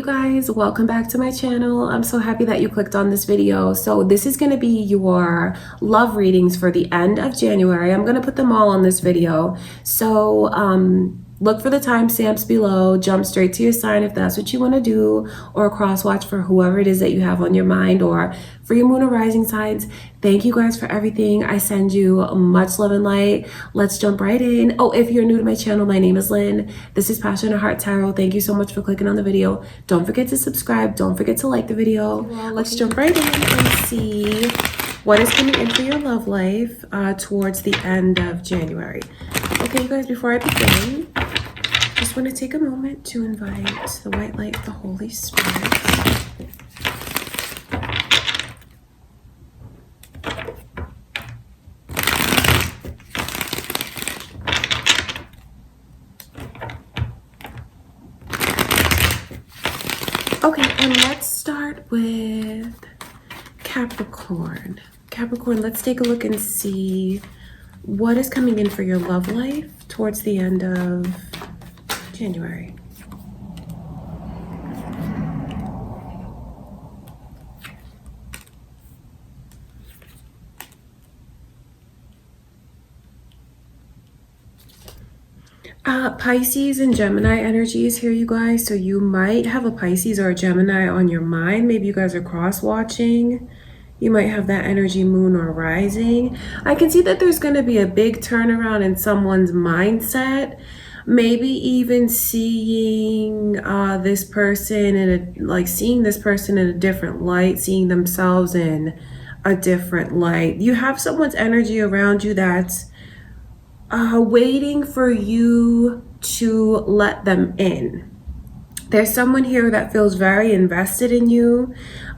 guys, welcome back to my channel. I'm so happy that you clicked on this video. So this is going to be your love readings for the end of January. I'm going to put them all on this video. So look for the timestamps below, jump straight to your sign if that's what you want to do, or cross watch for whoever it is that you have on your mind, or for your moon or rising signs. Thank you guys for everything. I send you much love and light. Let's jump right in. Oh, if you're new to my channel, my name is Lynn. This is Passion and Heart Tarot. Thank you so much for clicking on the video. Don't forget to subscribe. Don't forget to like the video. Let's jump right in and see what is coming in for your love life towards the end of January. Okay, you guys, before I begin, just want to take a moment to invite the white light of the Holy Spirit. Okay, and let's start with Capricorn. Capricorn, let's take a look and see what is coming in for your love life towards the end of January. Pisces and Gemini energies here, you guys. So you might have a Pisces or a Gemini on your mind. Maybe you guys are cross-watching. You might have that energy, moon or rising. I can see that there's going to be a big turnaround in someone's mindset. Maybe even seeing this person seeing this person in a different light, seeing themselves in a different light. You have someone's energy around you that's waiting for you to let them in. There's someone here that feels very invested in you.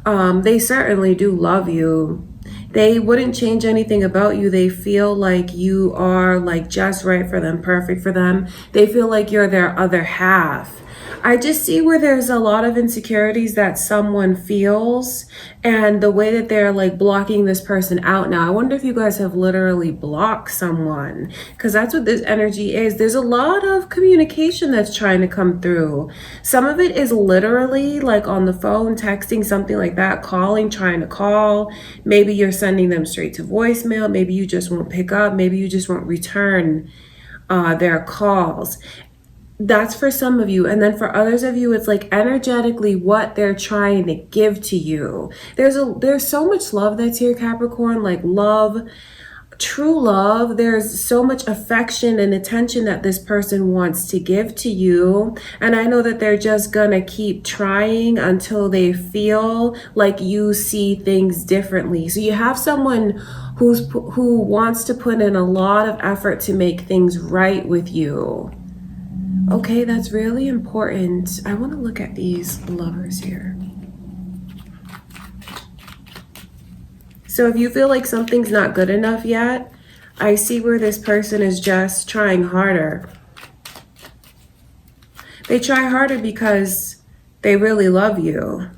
They certainly do love you. They wouldn't change anything about you. They feel like you are like just right for them, perfect for them. They feel like you're their other half. I just see where there's a lot of insecurities that someone feels, and the way that they're like blocking this person out now. I wonder if you guys have literally blocked someone, because that's what this energy is. There's a lot of communication that's trying to come through. Some of it is literally like on the phone, texting, something like that, calling, trying to call. Maybe you're sending them straight to voicemail. Maybe you just won't pick up. Maybe you just won't return their calls. That's for some of you. And then for others of you, it's like energetically what they're trying to give to you. There's so much love that's here, Capricorn, like love, true love. There's so much affection and attention that this person wants to give to you. And I know that they're just gonna keep trying until they feel like you see things differently. So you have someone who wants to put in a lot of effort to make things right with you. Okay, that's really important. I want to look at these lovers here. So if you feel like something's not good enough yet, I see where this person is just trying harder. They try harder because they really love you.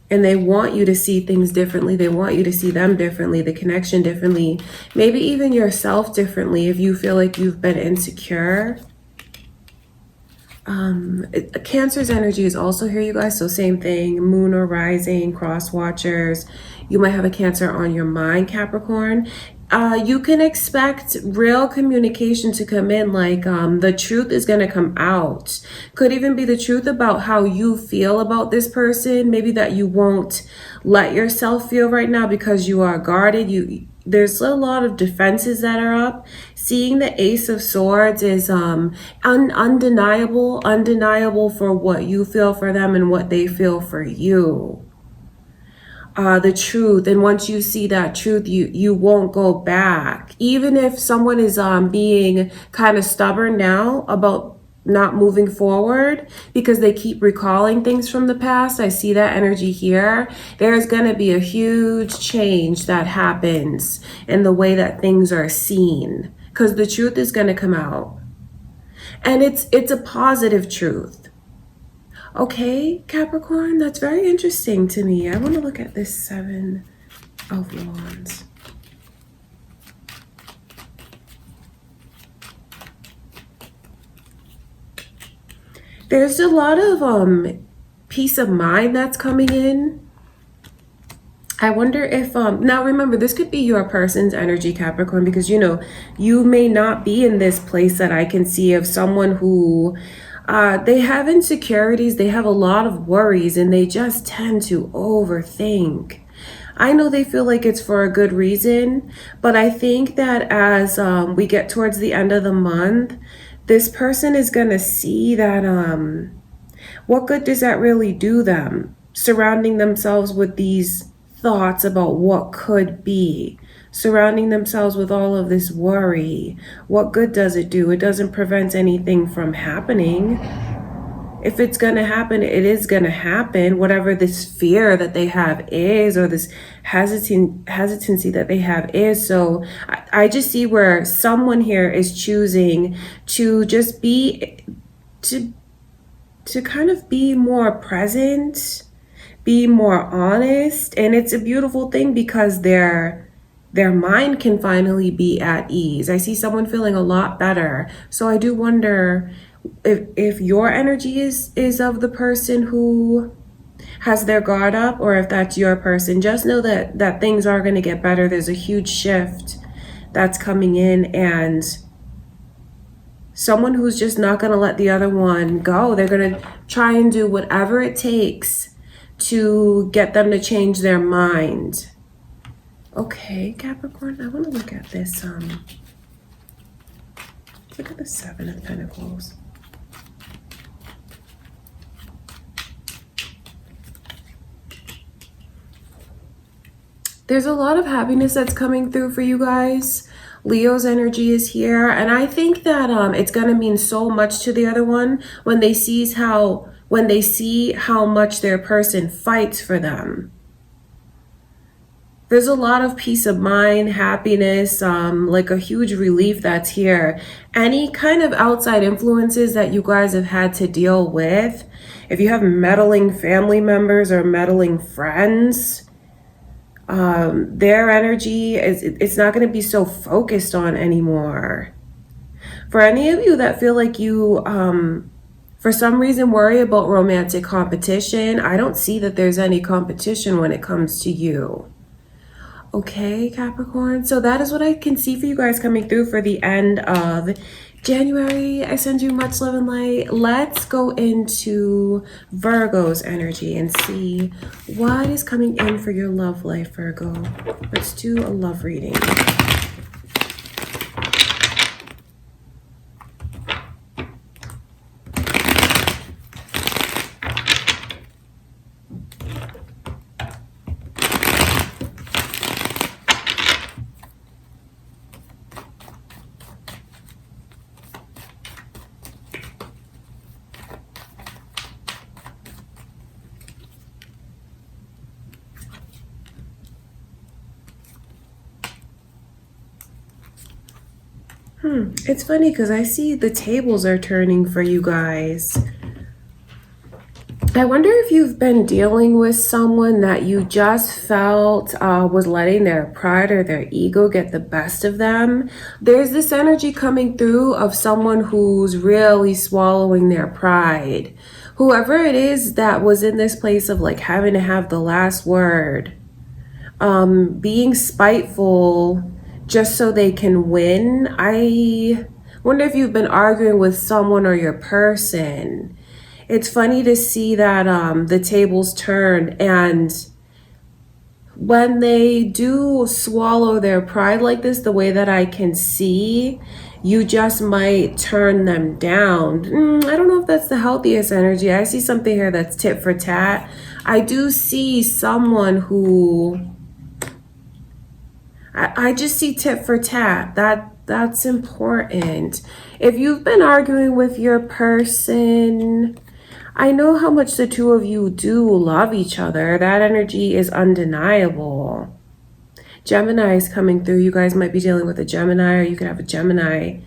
And they want you to see things differently. They want you to see them differently, the connection differently, maybe even yourself differently if you feel like you've been insecure. Cancer's energy is also here, you guys. So same thing, moon or rising, cross watchers. You might have a Cancer on your mind, Capricorn. You can expect real communication to come in, like the truth is going to come out. Could even be the truth about how you feel about this person. Maybe that you won't let yourself feel right now because you are guarded. There's a lot of defenses that are up. Seeing the Ace of Swords is undeniable for what you feel for them and what they feel for you. The truth, and once you see that truth, you won't go back. Even if someone is being kind of stubborn now about not moving forward because they keep recalling things from the past, I see that energy here. There's going to be a huge change that happens in the way that things are seen, because the truth is going to come out, and it's a positive truth. Okay, Capricorn, that's very interesting to me. I want to look at this Seven of Wands. There's a lot of peace of mind that's coming in. I wonder if, now remember, this could be your person's energy, Capricorn, because, you know, you may not be in this place that I can see of someone who, they have insecurities, they have a lot of worries, and they just tend to overthink. I know they feel like it's for a good reason, but I think that as we get towards the end of the month, this person is going to see that, what good does that really do them? Surrounding themselves with these thoughts about what could be, surrounding themselves with all of this worry. What good does it do? It doesn't prevent anything from happening. If it's going to happen, it is going to happen. Whatever this fear that they have is, or this hesitancy that they have is. So I just see where someone here is choosing to just be, to kind of be more present, be more honest. And it's a beautiful thing because their mind can finally be at ease. I see someone feeling a lot better. So I do wonder if your energy is of the person who has their guard up, or if that's your person. Just know that things are going to get better. There's a huge shift that's coming in, and someone who's just not going to let the other one go. They're going to try and do whatever it takes to get them to change their mind. Okay, Capricorn, I want to look at this. Look at the Seven of Pentacles. There's a lot of happiness that's coming through for you guys. Leo's energy is here, and I think that it's going to mean so much to the other one when they see how much their person fights for them. There's a lot of peace of mind, happiness, like a huge relief that's here. Any kind of outside influences that you guys have had to deal with, if you have meddling family members or meddling friends, their energy it's not going to be so focused on anymore. For any of you that feel like you for some reason worry about romantic competition, I don't see that there's any competition when it comes to you. Okay, Capricorn, so that is what I can see for you guys coming through for the end of January. I send you much love and light. Let's go into Virgo's energy and see what is coming in for your love life, Virgo. Let's do a love reading. It's funny because I see the tables are turning for you guys. I wonder if you've been dealing with someone that you just felt was letting their pride or their ego get the best of them. There's this energy coming through of someone who's really swallowing their pride. Whoever it is that was in this place of like having to have the last word, being spiteful just so they can win. I wonder if you've been arguing with someone or your person. It's funny to see that the tables turn, and when they do swallow their pride like this, the way that I can see, you just might turn them down. I don't know if that's the healthiest energy. I see something here that's tit for tat. I do see someone who I just see tit for tat. That's important. If you've been arguing with your person, I know how much the two of you do love each other. That energy is undeniable. Gemini is coming through. You guys might be dealing with a Gemini, or you could have a Gemini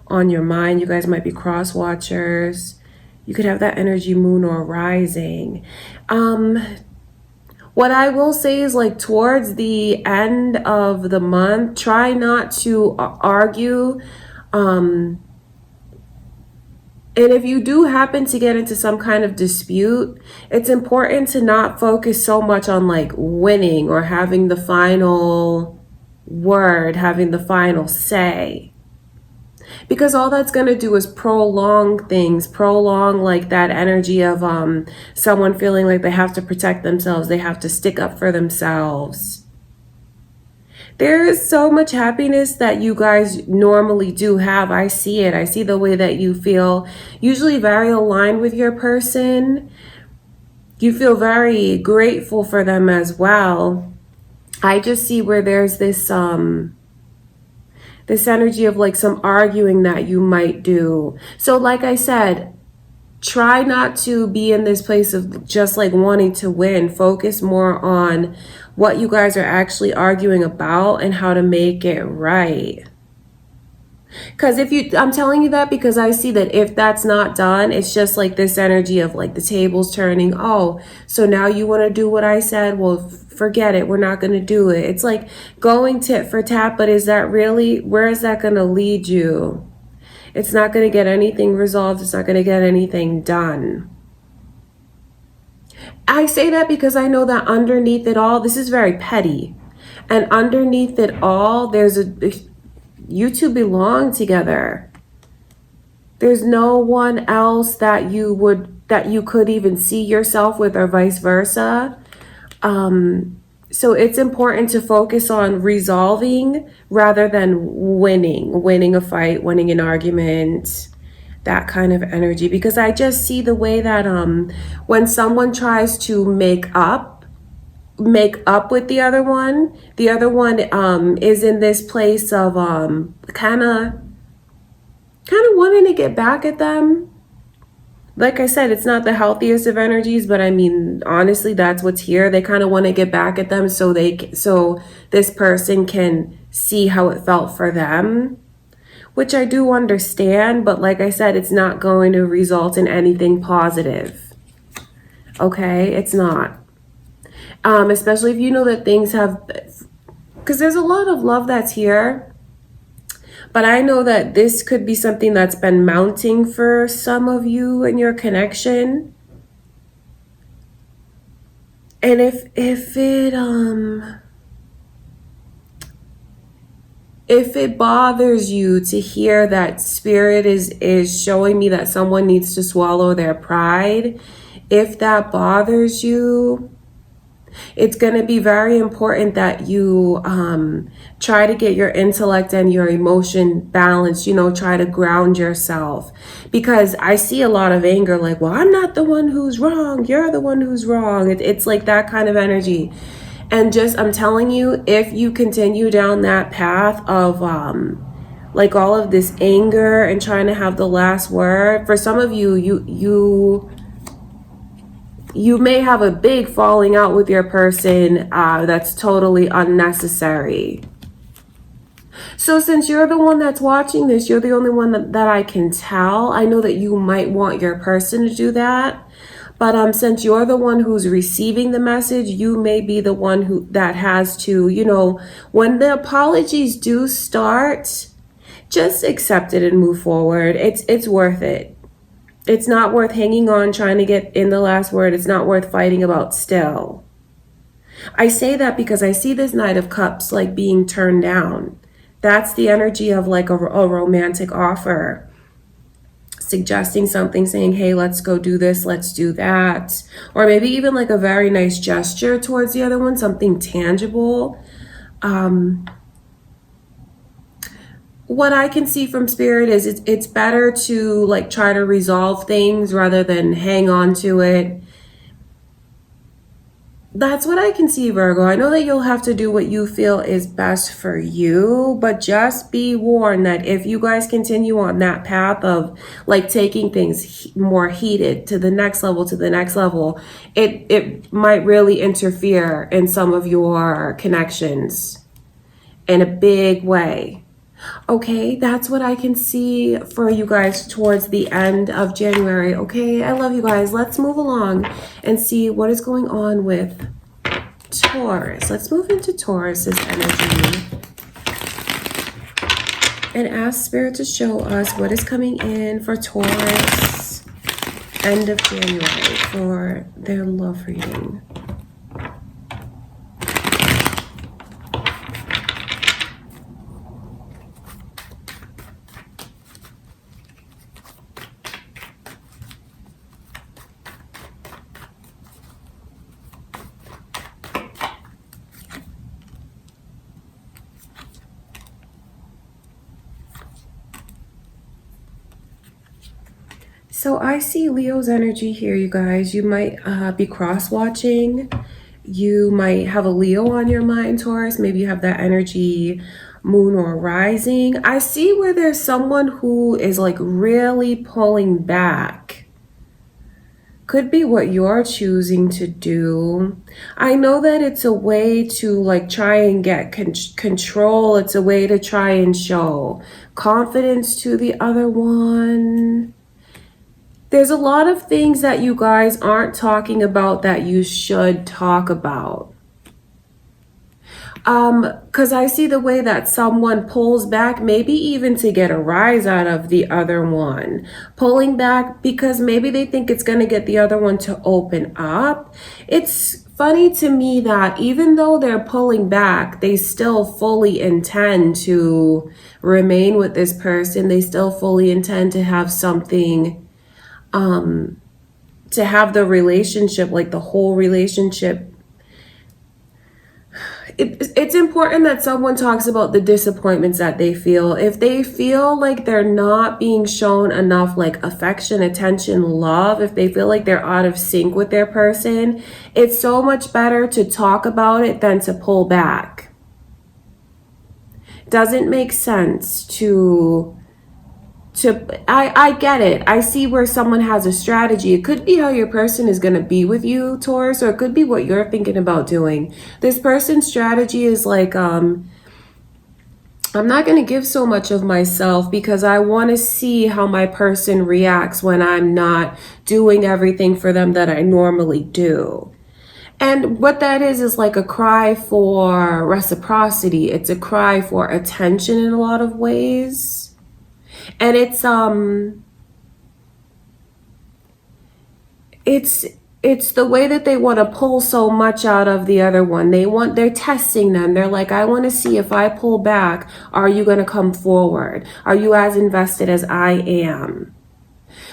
on your mind. You guys might be cross watchers. You could have that energy, moon or rising. What I will say is, like, towards the end of the month, try not to argue And if you do happen to get into some kind of dispute, it's important to not focus so much on like winning or having the final word, having the final say. Because all that's going to do is prolong things, prolong like that energy of someone feeling like they have to protect themselves, they have to stick up for themselves. There is so much happiness that you guys normally do have. I see it. I see the way that you feel, usually very aligned with your person. You feel very grateful for them as well. I just see where there's this this energy of like some arguing that you might do. So like I said, try not to be in this place of just like wanting to win. Focus more on what you guys are actually arguing about and how to make it right. Because I'm telling you that because I see that if that's not done, it's just like this energy of like the tables turning. Oh, so now you want to do what I said? Well, forget it. We're not going to do it. It's like going tit for tat, but is that really, where is that going to lead you? It's not going to get anything resolved. It's not going to get anything done. I say that because I know that underneath it all, this is very petty. And underneath it all, you two belong together. There's no one else that you could even see yourself with, or vice versa. So it's important to focus on resolving rather than winning a fight, winning an argument, that kind of energy. Because I just see the way that when someone tries to make up with the other one is in this place of kind of wanting to get back at them. Like I said, it's not the healthiest of energies, but I mean, honestly, that's what's here. They kind of want to get back at them so this person can see how it felt for them, which I do understand, but like I said, it's not going to result in anything positive. Okay, it's not. Especially if you know that things have, because there's a lot of love that's here, but I know that this could be something that's been mounting for some of you in your connection. And if it bothers you to hear that spirit is showing me that someone needs to swallow their pride, if that bothers you, it's going to be very important that you try to get your intellect and your emotion balanced, try to ground yourself. Because I see a lot of anger, like, well, I'm not the one who's wrong. You're the one who's wrong. It's like that kind of energy. And I'm telling you, if you continue down that path of like all of this anger and trying to have the last word, for some of you may have a big falling out with your person that's totally unnecessary. So since you're the one that's watching this, you're the only one that I can tell. I know that you might want your person to do that. But since you're the one who's receiving the message, you may be the one that has to, when the apologies do start, just accept it and move forward. It's worth it. It's not worth hanging on, trying to get in the last word. It's not worth fighting about still. I say that because I see this Knight of Cups like being turned down. That's the energy of like a romantic offer. Suggesting something, saying, hey, let's go do this, let's do that. Or maybe even like a very nice gesture towards the other one, something tangible. What I can see from spirit is it's better to like try to resolve things rather than hang on to it. That's what I can see, Virgo. I know that you'll have to do what you feel is best for you, but just be warned that if you guys continue on that path of like taking things more heated to the next level, it might really interfere in some of your connections in a big way. Okay, that's what I can see for you guys towards the end of January. Okay, I love you guys. Let's move along and see what is going on with Taurus. Let's move into Taurus's energy. And ask Spirit to show us what is coming in for Taurus end of January for their love reading. So I see Leo's energy here, you guys. You might be cross-watching. You might have a Leo on your mind, Taurus. Maybe you have that energy, moon or rising. I see where there's someone who is like really pulling back. Could be what you're choosing to do. I know that it's a way to like try and get control. It's a way to try and show confidence to the other one. There's a lot of things that you guys aren't talking about that you should talk about. Because I see the way that someone pulls back, maybe even to get a rise out of the other one. Pulling back because maybe they think it's going to get the other one to open up. It's funny to me that even though they're pulling back, they still fully intend to remain with this person. They still fully intend to have something, to have the relationship, like the whole relationship. It's important that someone talks about the disappointments that they feel. If they feel like they're not being shown enough like affection, attention, love, if they feel like they're out of sync with their person, it's so much better to talk about it than to pull back. Doesn't make sense I get it. I see where someone has a strategy. It could be how your person is going to be with you, Taurus, or it could be what you're thinking about doing. This person's strategy is like, I'm not going to give so much of myself because I want to see how my person reacts when I'm not doing everything for them that I normally do. And what that is like a cry for reciprocity. It's a cry for attention in a lot of ways. And it's the way that they want to pull so much out of the other one. They're testing them. They're like, I want to see if I pull back, are you going to come forward? Are you as invested as I am?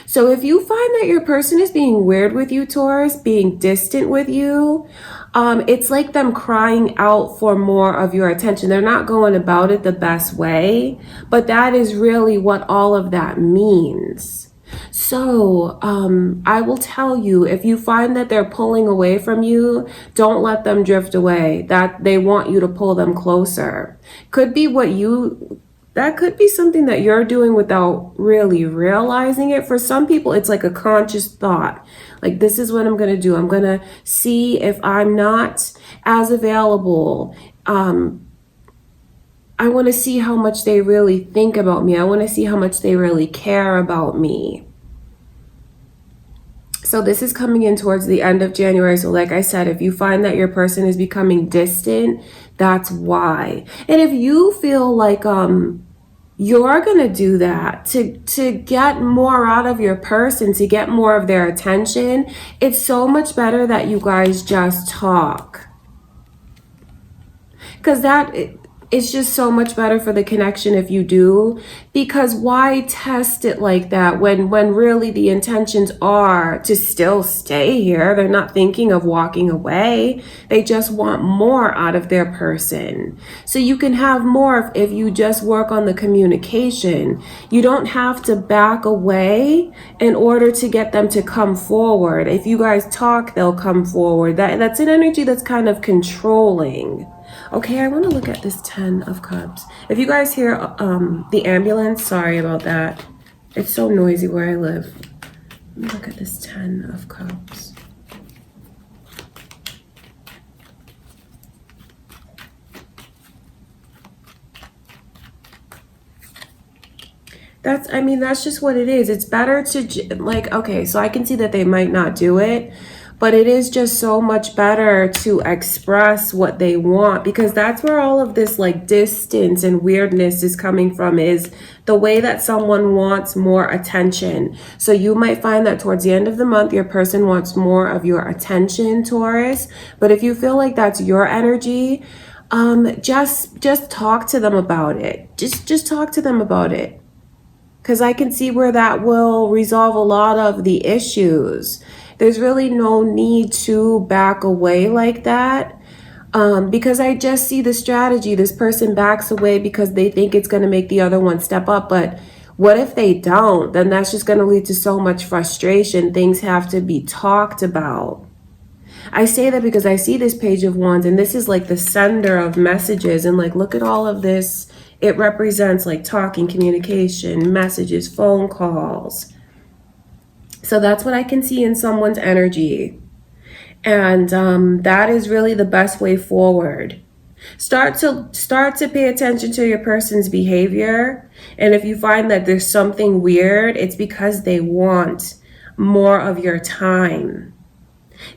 So if you find that your person is being weird with you, Taurus, being distant with you, it's like them crying out for more of your attention. They're not going about it the best way, but that is really what all of that means. So I will tell you, if you find that they're pulling away from you, don't let them drift away. That they want you to pull them closer. That could be something that you're doing without really realizing it. For some people, it's like a conscious thought. Like, this is what I'm going to do. I'm going to see if I'm not as available. I want to see how much they really think about me. I want to see how much they really care about me. So this is coming in towards the end of January. So like I said, if you find that your person is becoming distant, that's why. And if you feel like you're going to do that to get more out of your person, to get more of their attention, it's so much better that you guys just talk. Because it's just so much better for the connection if you do. Because why test it like that when really the intentions are to still stay here? They're not thinking of walking away. They just want more out of their person. So you can have more if you just work on the communication. You don't have to back away in order to get them to come forward. If you guys talk, they'll come forward. That's an energy that's kind of controlling. Okay, I want to look at this 10 of Cups. If you guys hear the ambulance, sorry about that. It's so noisy where I live. Let me look at this 10 of Cups. That's just what it is. It's better to, like, okay, so I can see that they might not do it. but it is just so much better to express what they want, because that's where all of this like distance and weirdness is coming from, is the way that someone wants more attention. So you might find that towards the end of the month, your person wants more of your attention, Taurus. But if you feel like that's your energy, just talk to them about it. Just talk to them about it. Because I can see where that will resolve a lot of the issues. There's really no need to back away like that, because I just see the strategy. This person backs away because they think it's going to make the other one step up. But what if they don't? Then that's just going to lead to so much frustration. Things have to be talked about. I say that because I see this Page of Wands, and this is like the sender of messages. And like, look at all of this. It represents like talking, communication, messages, phone calls. So that's what I can see in someone's energy. And that is really the best way forward. Start to pay attention to your person's behavior. And if you find that there's something weird, it's because they want more of your time.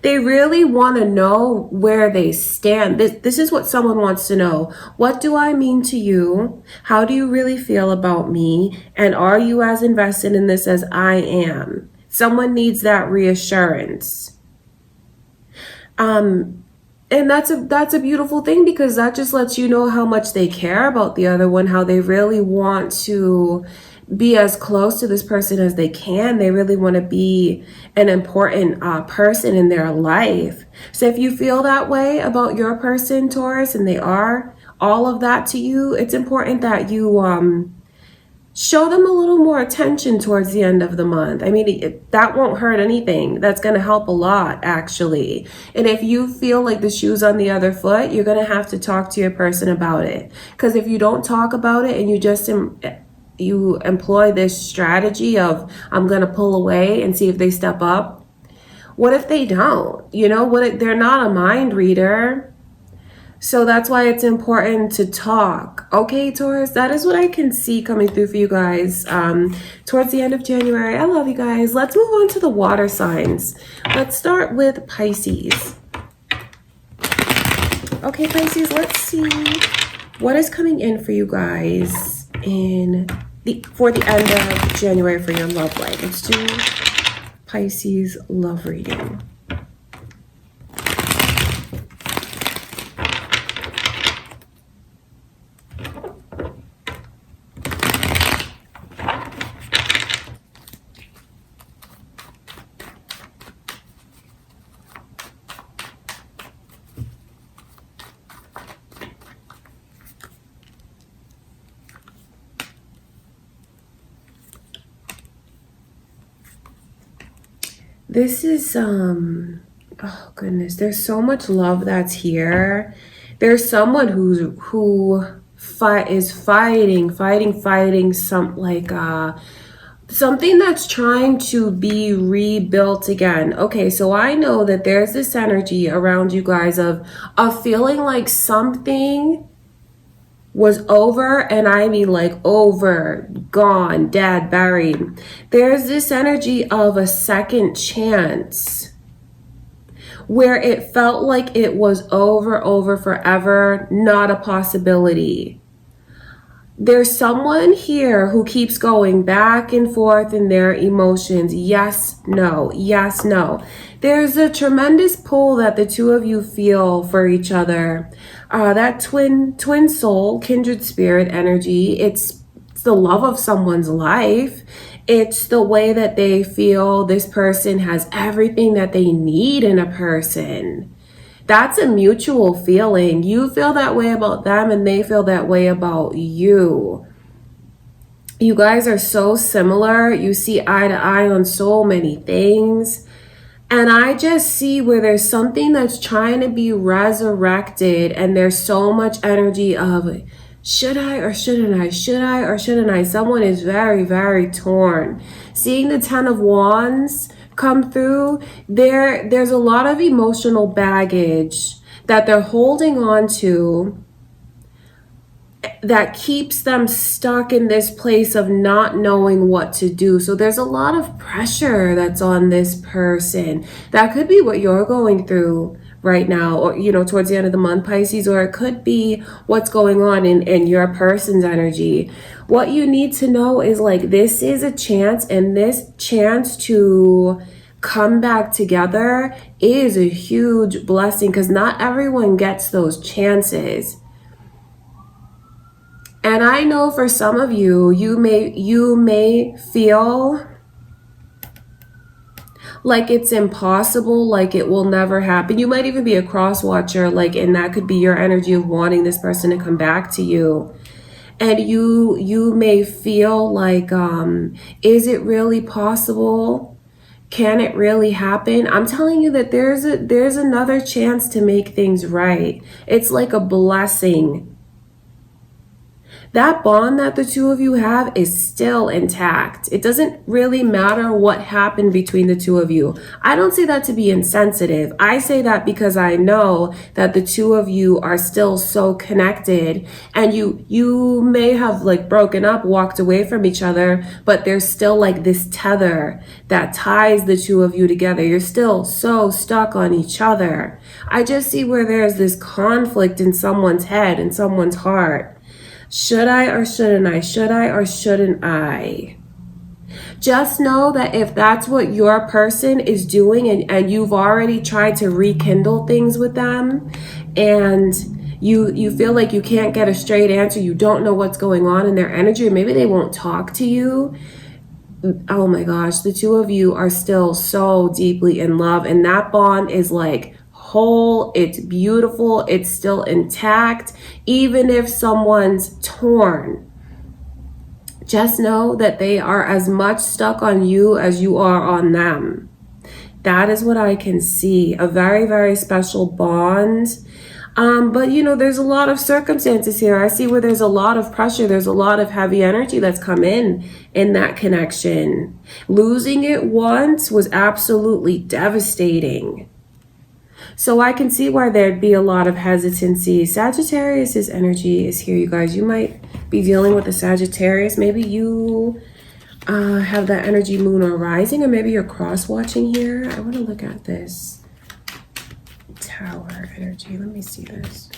They really want to know where they stand. This is what someone wants to know. What do I mean to you? How do you really feel about me? And are you as invested in this as I am? Someone needs that reassurance. And that's a beautiful thing, because that just lets you know how much they care about the other one, how they really want to be as close to this person as they can. They really want to be an important person in their life. So if you feel that way about your person, Taurus, and they are all of that to you, it's important that you show them a little more attention towards the end of the month. I mean, that won't hurt anything. That's going to help a lot, actually. And if you feel like the shoe's on the other foot, you're going to have to talk to your person about it. Because if you don't talk about it and you just you employ this strategy of, I'm going to pull away and see if they step up, what if they don't? You know, they're not a mind reader. So that's why it's important to talk. Okay, Taurus, that is what I can see coming through for you guys towards the end of January. I love you guys. Let's move on to the water signs. Let's start with Pisces. Okay, Pisces, let's see what is coming in for you guys for the end of January for your love life. Let's do Pisces love reading. This is, oh goodness, there's so much love that's here. There's someone who is fighting something that's trying to be rebuilt again. Okay, so I know that there's this energy around you guys of feeling like something was over, and I mean like over, gone, dead, buried. There's this energy of a second chance where it felt like it was over forever, not a possibility. There's someone here who keeps going back and forth in their emotions. Yes, no, yes, no. There's a tremendous pull that the two of you feel for each other. That twin soul, kindred spirit energy. It's the love of someone's life. It's the way that they feel this person has everything that they need in a person. That's a mutual feeling. You feel that way about them and they feel that way about you. You guys are so similar. You see eye to eye on so many things. And I just see where there's something that's trying to be resurrected, and there's so much energy of, should I or shouldn't I? Should I or shouldn't I? Someone is very, very torn. Seeing the Ten of Wands come through, there's a lot of emotional baggage that they're holding on to. that keeps them stuck in this place of not knowing what to do. So there's a lot of pressure that's on this person. That could be what you're going through right now, or towards the end of the month, Pisces, or it could be what's going on in your person's energy. What you need to know is, like, this is a chance, and this chance to come back together is a huge blessing, because not everyone gets those chances. And I know for some of you, you may feel like it's impossible, like it will never happen. You might even be a cross watcher, like, and that could be your energy of wanting this person to come back to you. And you may feel like, is it really possible? Can it really happen? I'm telling you that there's another chance to make things right. It's like a blessing. That bond that the two of you have is still intact. It doesn't really matter what happened between the two of you. I don't say that to be insensitive. I say that because I know that the two of you are still so connected, and you may have, like, broken up, walked away from each other, but there's still, like, this tether that ties the two of you together. You're still so stuck on each other. I just see where there's this conflict in someone's head, in someone's heart. Should I or shouldn't I? Should I or shouldn't I? Just know that if that's what your person is doing, and you've already tried to rekindle things with them, and you feel like you can't get a straight answer, you don't know what's going on in their energy, or maybe they won't talk to you. Oh my gosh, the two of you are still so deeply in love, and that bond is like whole, it's beautiful, it's still intact. Even if someone's torn, just know that they are as much stuck on you as you are on them. That is what I can see. A very, very special bond. But there's a lot of circumstances here. I see where there's a lot of pressure. There's a lot of heavy energy that's come in that connection. Losing it once was absolutely devastating. So I can see why there'd be a lot of hesitancy. Sagittarius's energy is here, you guys. You might be dealing with a Sagittarius. Maybe you have that energy, moon or rising, or maybe you're cross-watching here. I want to look at this Tower energy. Let me see this.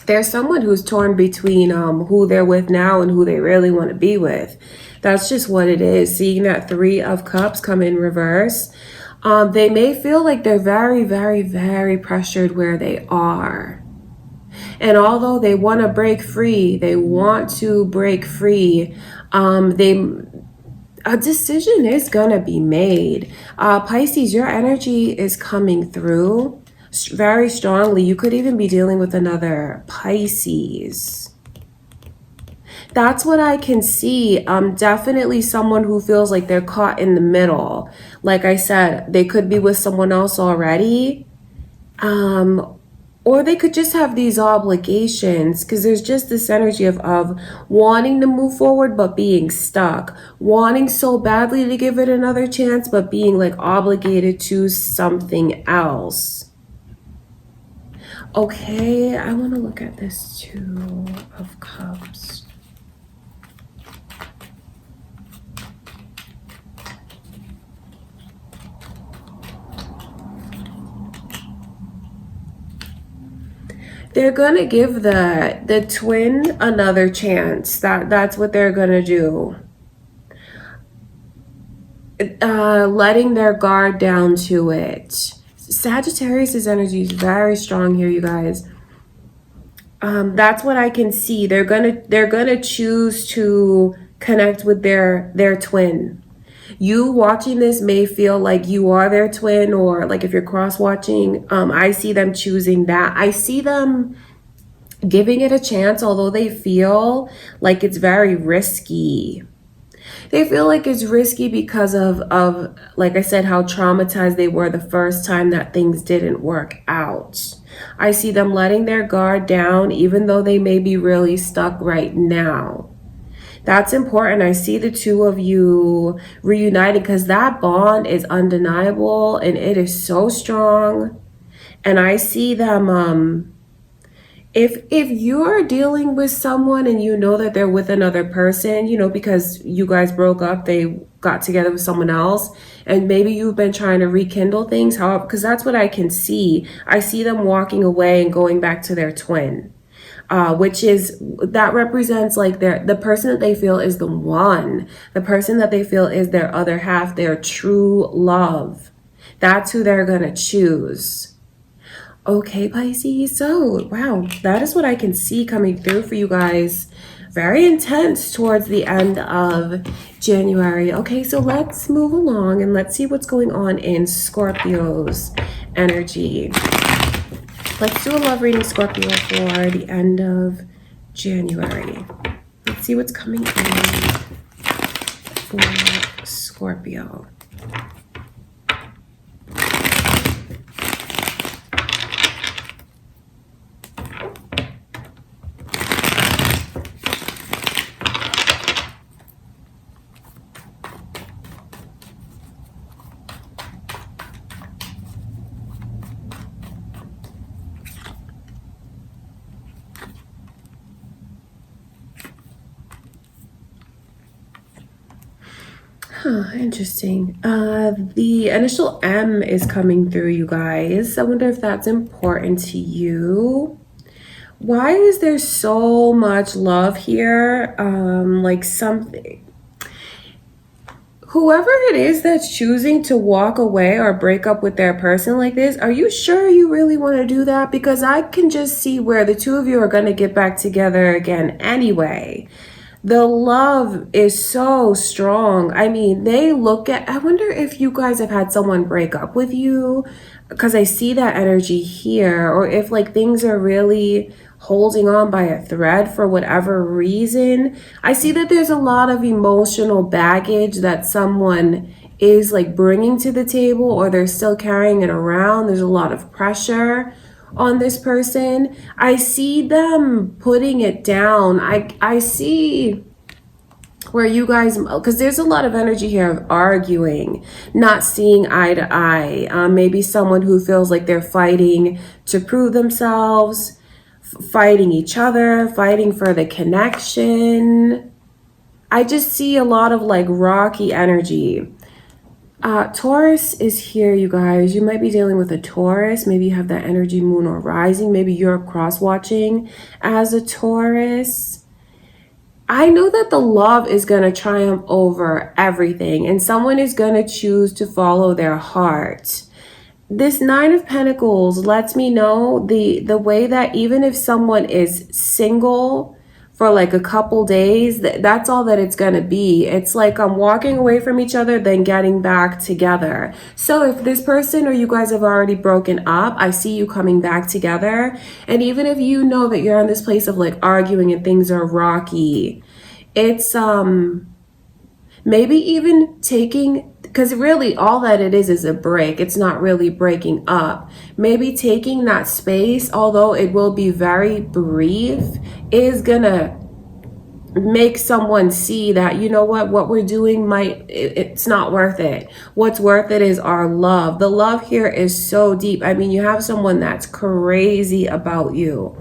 There's someone who's torn between who they're with now and who they really want to be with. That's just what it is. Seeing that 3 of Cups come in reverse, they may feel like they're very, very, very pressured where they are. And although they want to break free, a decision is going to be made. Pisces, your energy is coming through very strongly. You could even be dealing with another Pisces. That's what I can see. Definitely someone who feels like they're caught in the middle. Like I said, they could be with someone else already. Or they could just have these obligations, because there's just this energy of wanting to move forward but being stuck. Wanting so badly to give it another chance but being, like, obligated to something else. Okay, I want to look at this 2 of Cups. They're gonna give the twin another chance. That's what they're gonna do. Letting their guard down to it. Sagittarius' energy is very strong here, you guys. That's what I can see. They're gonna choose to connect with their twin. You watching this may feel like you are their twin, or like if you're cross-watching, I see them choosing that. I see them giving it a chance, although they feel like it's very risky. They feel like it's risky because of like I said, how traumatized they were the first time that things didn't work out. I see them letting their guard down, even though they may be really stuck right now. That's important. I see the 2 of you reuniting, because that bond is undeniable and it is so strong. And I see them, if you're dealing with someone and you know that they're with another person, you know, because you guys broke up, they got together with someone else, and maybe you've been trying to rekindle things, however, because that's what I can see. I see them walking away and going back to their twin. Which is, that represents like the person that they feel is the one, the person that they feel is their other half, their true love. That's who they're gonna choose. Okay, Pisces. So, wow, that is what I can see coming through for you guys. Very intense towards the end of January. Okay, so let's move along and let's see what's going on in Scorpio's energy. Let's do a love reading, Scorpio, for the end of January. Let's see what's coming in for Scorpio. Interesting. The initial M is coming through, you guys. I wonder if that's important to you. Why is there so much love here? Like something. Whoever it is that's choosing to walk away or break up with their person like this, are you sure you really want to do that? Because I can just see where the two of you are going to get back together again anyway. The love is so strong. I mean, they look at, I wonder if you guys have had someone break up with you, because I see that energy here, or if like things are really holding on by a thread for whatever reason. I see that there's a lot of emotional baggage that someone is like bringing to the table, or they're still carrying it around. There's a lot of pressure on this person. I see them putting it down. I see where you guys, because there's a lot of energy here of arguing, not seeing eye to eye. Maybe someone who feels like they're fighting to prove themselves, fighting each other, fighting for the connection. I just see a lot of like rocky energy. Taurus is here, you guys. You might be dealing with a Taurus. Maybe you have that energy, moon or rising. Maybe you're cross-watching as a Taurus. I know that the love is going to triumph over everything, and someone is going to choose to follow their heart. This Nine of Pentacles lets me know the way that even if someone is single for like a couple days, that's all that it's gonna be. It's like I'm walking away from each other, then getting back together. So if this person or you guys have already broken up, I see you coming back together. And even if you know that you're in this place of like arguing and things are rocky, it's maybe even taking, because really all that it is a break. It's not really breaking up. Maybe taking that space, although it will be very brief, is gonna make someone see that, you know what we're doing it's not worth it. What's worth it is our love. The love here is so deep. I mean, you have someone that's crazy about you.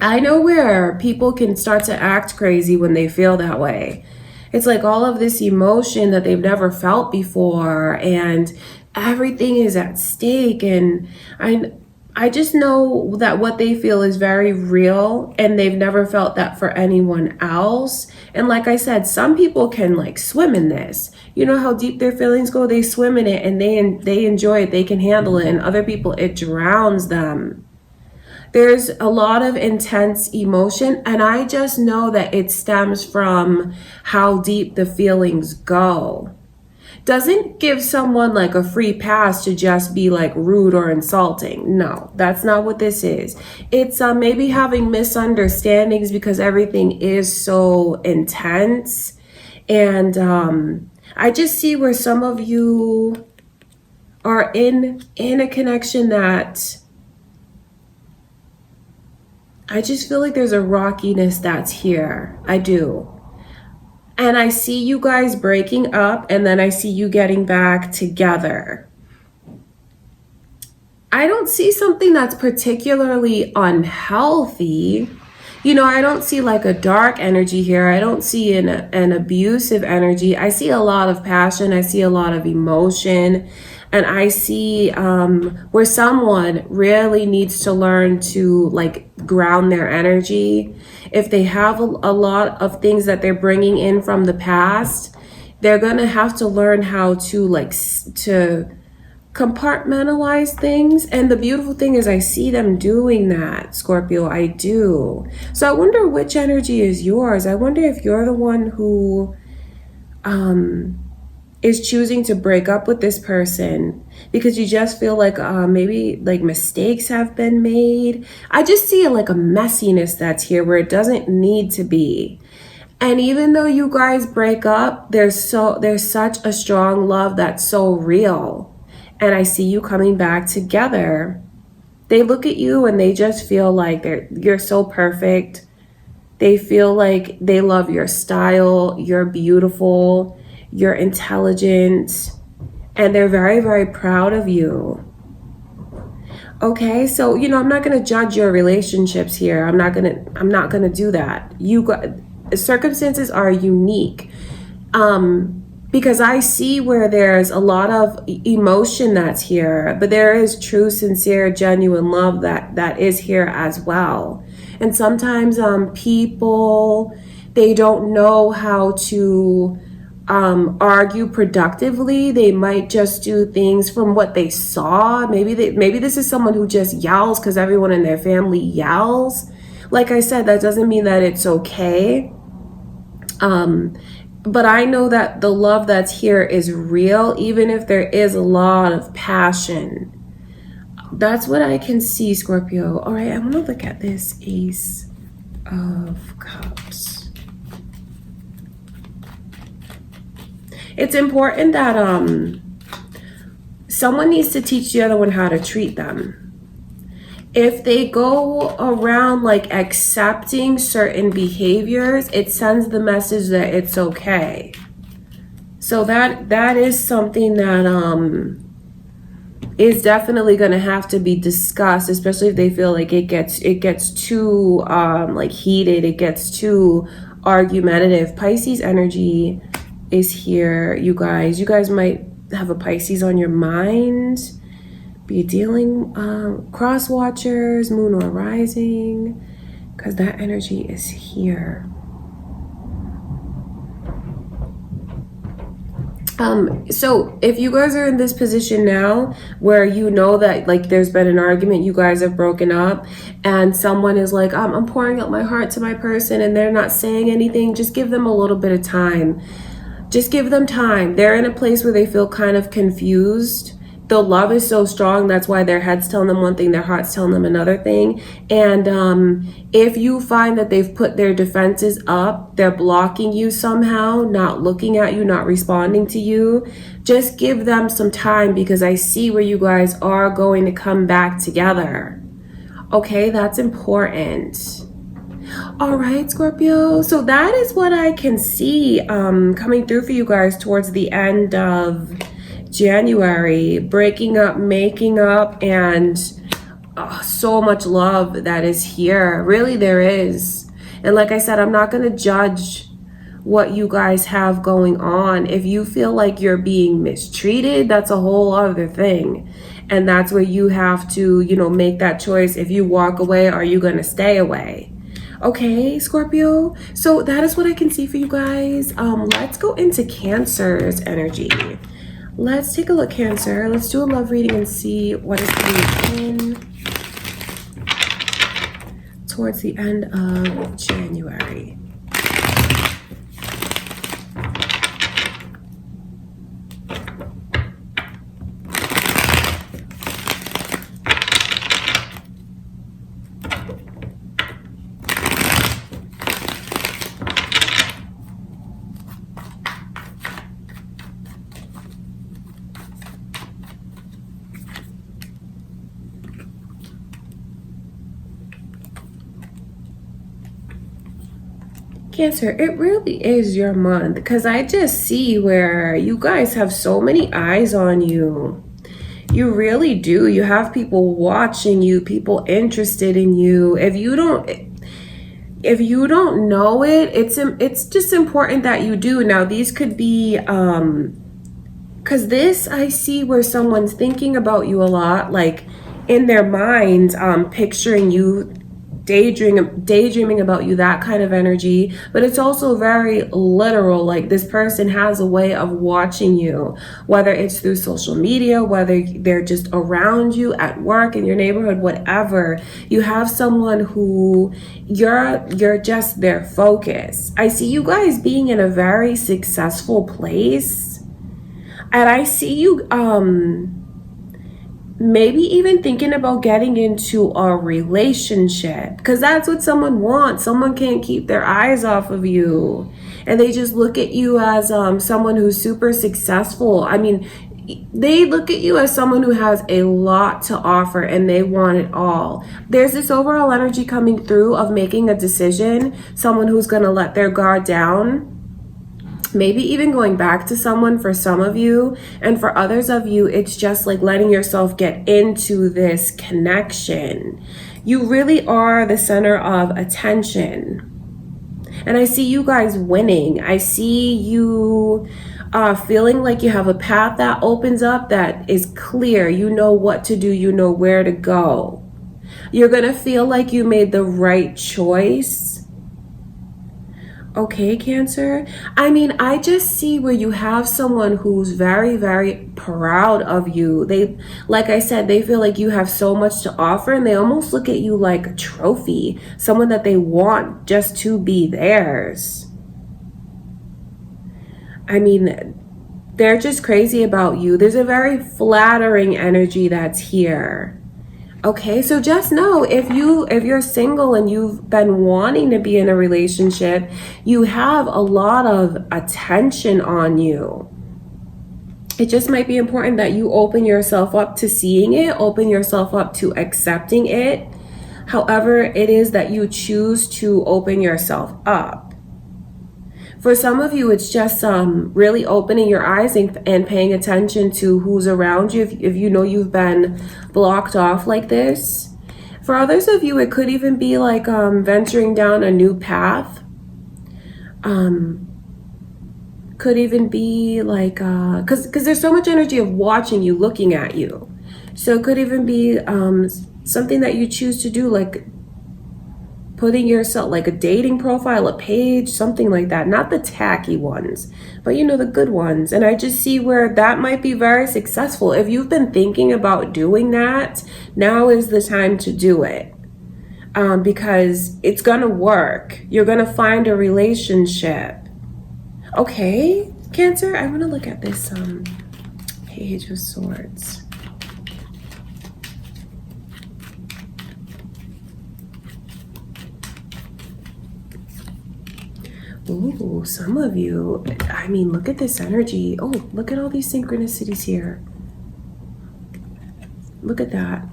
I know where people can start to act crazy when they feel that way. It's like all of this emotion that they've never felt before, and everything is at stake. And I just know that what they feel is very real, and they've never felt that for anyone else. And like I said, some people can like swim in this. You know how deep their feelings go? They swim in it and they enjoy it. They can handle it. And other people, it drowns them. There's a lot of intense emotion, and I just know that it stems from how deep the feelings go. Doesn't give someone like a free pass to just be like rude or insulting. No, that's not what this is. It's maybe having misunderstandings because everything is so intense. And I just see where some of you are in a connection that I just feel like there's a rockiness that's here. I do. And I see you guys breaking up, and then I see you getting back together. I don't see something that's particularly unhealthy. You know, I don't see like a dark energy here. I don't see an abusive energy. I see a lot of passion. I see a lot of emotion. And I see where someone really needs to learn to like ground their energy. If they have a lot of things that they're bringing in from the past, they're going to have to learn how to to compartmentalize things. And the beautiful thing is I see them doing that, Scorpio. I do. So I wonder which energy is yours. I wonder if you're the one who is choosing to break up with this person because you just feel like maybe like mistakes have been made. I just see like a messiness that's here where it doesn't need to be. And even though you guys break up, there's such a strong love that's so real. And I see you coming back together. They look at you and they just feel like you're so perfect. They feel like they love your style, you're beautiful, you're intelligent, and they're very, very proud of you. Okay, so you know, I'm not gonna judge your relationships here. I'm not gonna do that. Circumstances are unique. Because I see where there's a lot of emotion that's here, but there is true, sincere, genuine love that is here as well. And sometimes people, they don't know how to argue productively. They might just do things from what they saw. Maybe this is someone who just yells because everyone in their family yells. Like I said, that doesn't mean that it's okay. But I know that the love that's here is real, even if there is a lot of passion. That's what I can see, Scorpio. All right, I'm going to look at this Ace of Cups. It's important that someone needs to teach the other one how to treat them. If they go around like accepting certain behaviors, it sends the message that it's okay. So that is something that is definitely going to have to be discussed, especially if they feel like it gets too like heated, it gets too argumentative. Pisces energy is here, you guys. You guys might have a Pisces on your mind. Be dealing cross watchers, moon or rising, because that energy is here. So if you guys are in this position now where you know that like there's been an argument, you guys have broken up, and someone is like, I'm pouring out my heart to my person and they're not saying anything, just give them a little bit of time. Just give them time. They're in a place where they feel kind of confused. The love is so strong, that's why their head's telling them one thing, their heart's telling them another thing. And if you find that they've put their defenses up, they're blocking you somehow, not looking at you, not responding to you, just give them some time, because I see where you guys are going to come back together. Okay, that's important. All right, Scorpio. So that is what I can see coming through for you guys towards the end of January. Breaking up, making up, and so much love that is here. Really, there is. And like I said, I'm not going to judge what you guys have going on. If you feel like you're being mistreated, that's a whole other thing. And that's where you have to, you know, make that choice. If you walk away, are you going to stay away? Okay, Scorpio. So that is what I can see for you guys. Let's go into Cancer's energy. Let's take a look, Cancer. Let's do a love reading and see what is coming in towards the end of January. Cancer, it really is your month, because I just see where you guys have so many eyes on you. You really do. You have people watching you, people interested in you. If you don't know it, it's just important that you do. Now, these could be because this I see where someone's thinking about you a lot, like in their minds, picturing you, daydreaming about you, that kind of energy. But it's also very literal, like this person has a way of watching you, whether it's through social media, whether they're just around you at work, in your neighborhood, whatever. You have someone who you're just their focus. I see you guys being in a very successful place, and I see you maybe even thinking about getting into a relationship, because that's what someone wants. Someone can't keep their eyes off of you, and they just look at you as someone who's super successful. I mean, they look at you as someone who has a lot to offer and they want it all. There's this overall energy coming through of making a decision, someone who's going to let their guard down. Maybe even going back to someone for some of you, and for others of you, it's just like letting yourself get into this connection. You really are the center of attention. And I see you guys winning. I see you feeling like you have a path that opens up that is clear. You know what to do. You know where to go. You're going to feel like you made the right choice. Okay, Cancer. I mean, I just see where you have someone who's very, very proud of you. They, like I said, they feel like you have so much to offer, and they almost look at you like a trophy, someone that they want just to be theirs. I mean, they're just crazy about you. There's a very flattering energy that's here. Okay, so just know if you're single and you've been wanting to be in a relationship, you have a lot of attention on you. It just might be important that you open yourself up to seeing it, open yourself up to accepting it, however it is that you choose to open yourself up. For some of you, it's just really opening your eyes and paying attention to who's around you if you know you've been blocked off like this. For others of you, it could even be like venturing down a new path. Could even be like, because there's so much energy of watching you, looking at you. So it could even be something that you choose to do, like putting yourself, like a dating profile, a page, something like that. Not the tacky ones, but you know, the good ones. And I just see where that might be very successful. If you've been thinking about doing that, now is the time to do it. Because it's gonna work. You're gonna find a relationship. Okay, Cancer, I wanna look at this Page of Swords. Ooh, some of you, I mean, look at this energy. Oh, look at all these synchronicities here. Look at that.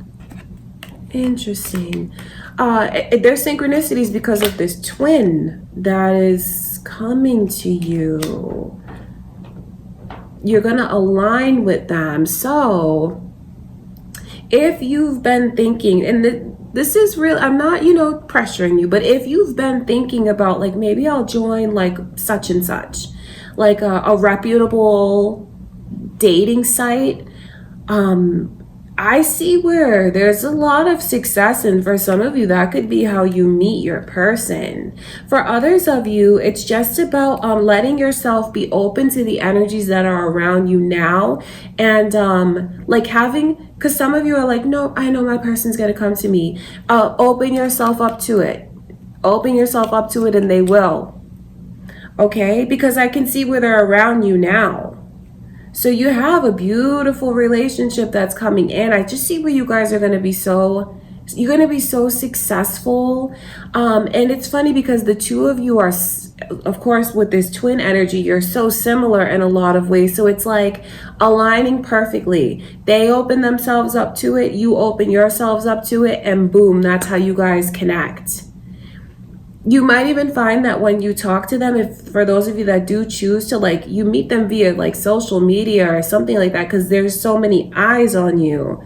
Interesting. There's synchronicities because of this twin that is coming to you. You're going to align with them. So if you've been thinking, and this is real, I'm not, pressuring you, but if you've been thinking about like, maybe I'll join like such and such, like a reputable dating site, I see where there's a lot of success, and for some of you, that could be how you meet your person. For others of you, it's just about letting yourself be open to the energies that are around you now, and like having, because some of you are like, no, I know my person's gonna come to me. Open yourself up to it. Open yourself up to it, and they will. Okay, because I can see where they're around you now. So you have a beautiful relationship that's coming in. I just see where you guys are going to be you're going to be so successful. And it's funny because the two of you are, of course, with this twin energy, you're so similar in a lot of ways. So it's like aligning perfectly. They open themselves up to it. You open yourselves up to it. And boom, that's how you guys connect. You might even find that when you talk to them, if for those of you that do choose to, like, you meet them via like social media or something like that, because there's so many eyes on you.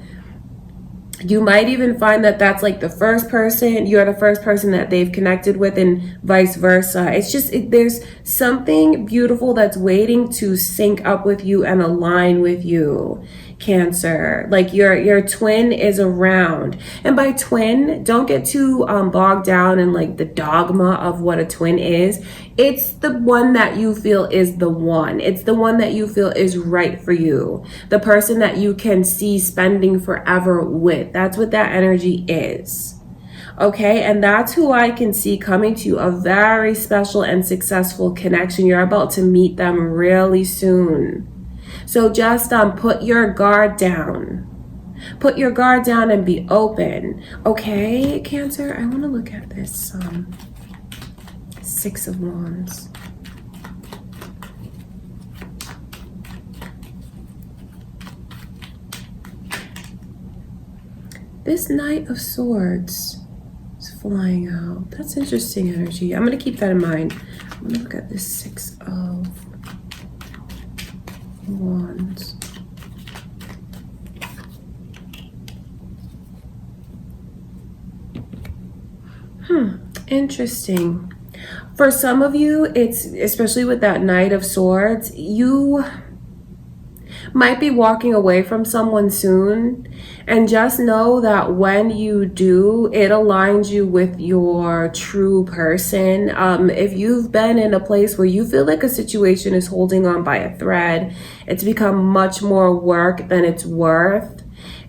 You might even find that that's like the first person, you're the first person that they've connected with, and vice versa. It's just, there's something beautiful that's waiting to sync up with you and align with you, Cancer. Like your twin is around. And by twin, don't get too bogged down in like the dogma of what a twin is. It's the one that you feel is the one. It's the one that you feel is right for you. The person that you can see spending forever with. That's what that energy is. Okay, and that's who I can see coming to you. A very special and successful connection. You're about to meet them really soon. So just put your guard down. Put your guard down and be open. Okay, Cancer, I want to look at this Six of Wands. This Knight of Swords is flying out. That's interesting energy. I'm going to keep that in mind. I'm going to look at this Six of Wands. Interesting. For some of you, it's especially with that Knight of Swords, you might be walking away from someone soon, and just know that when you do, it aligns you with your true person. If you've been in a place where you feel like a situation is holding on by a thread, it's become much more work than it's worth,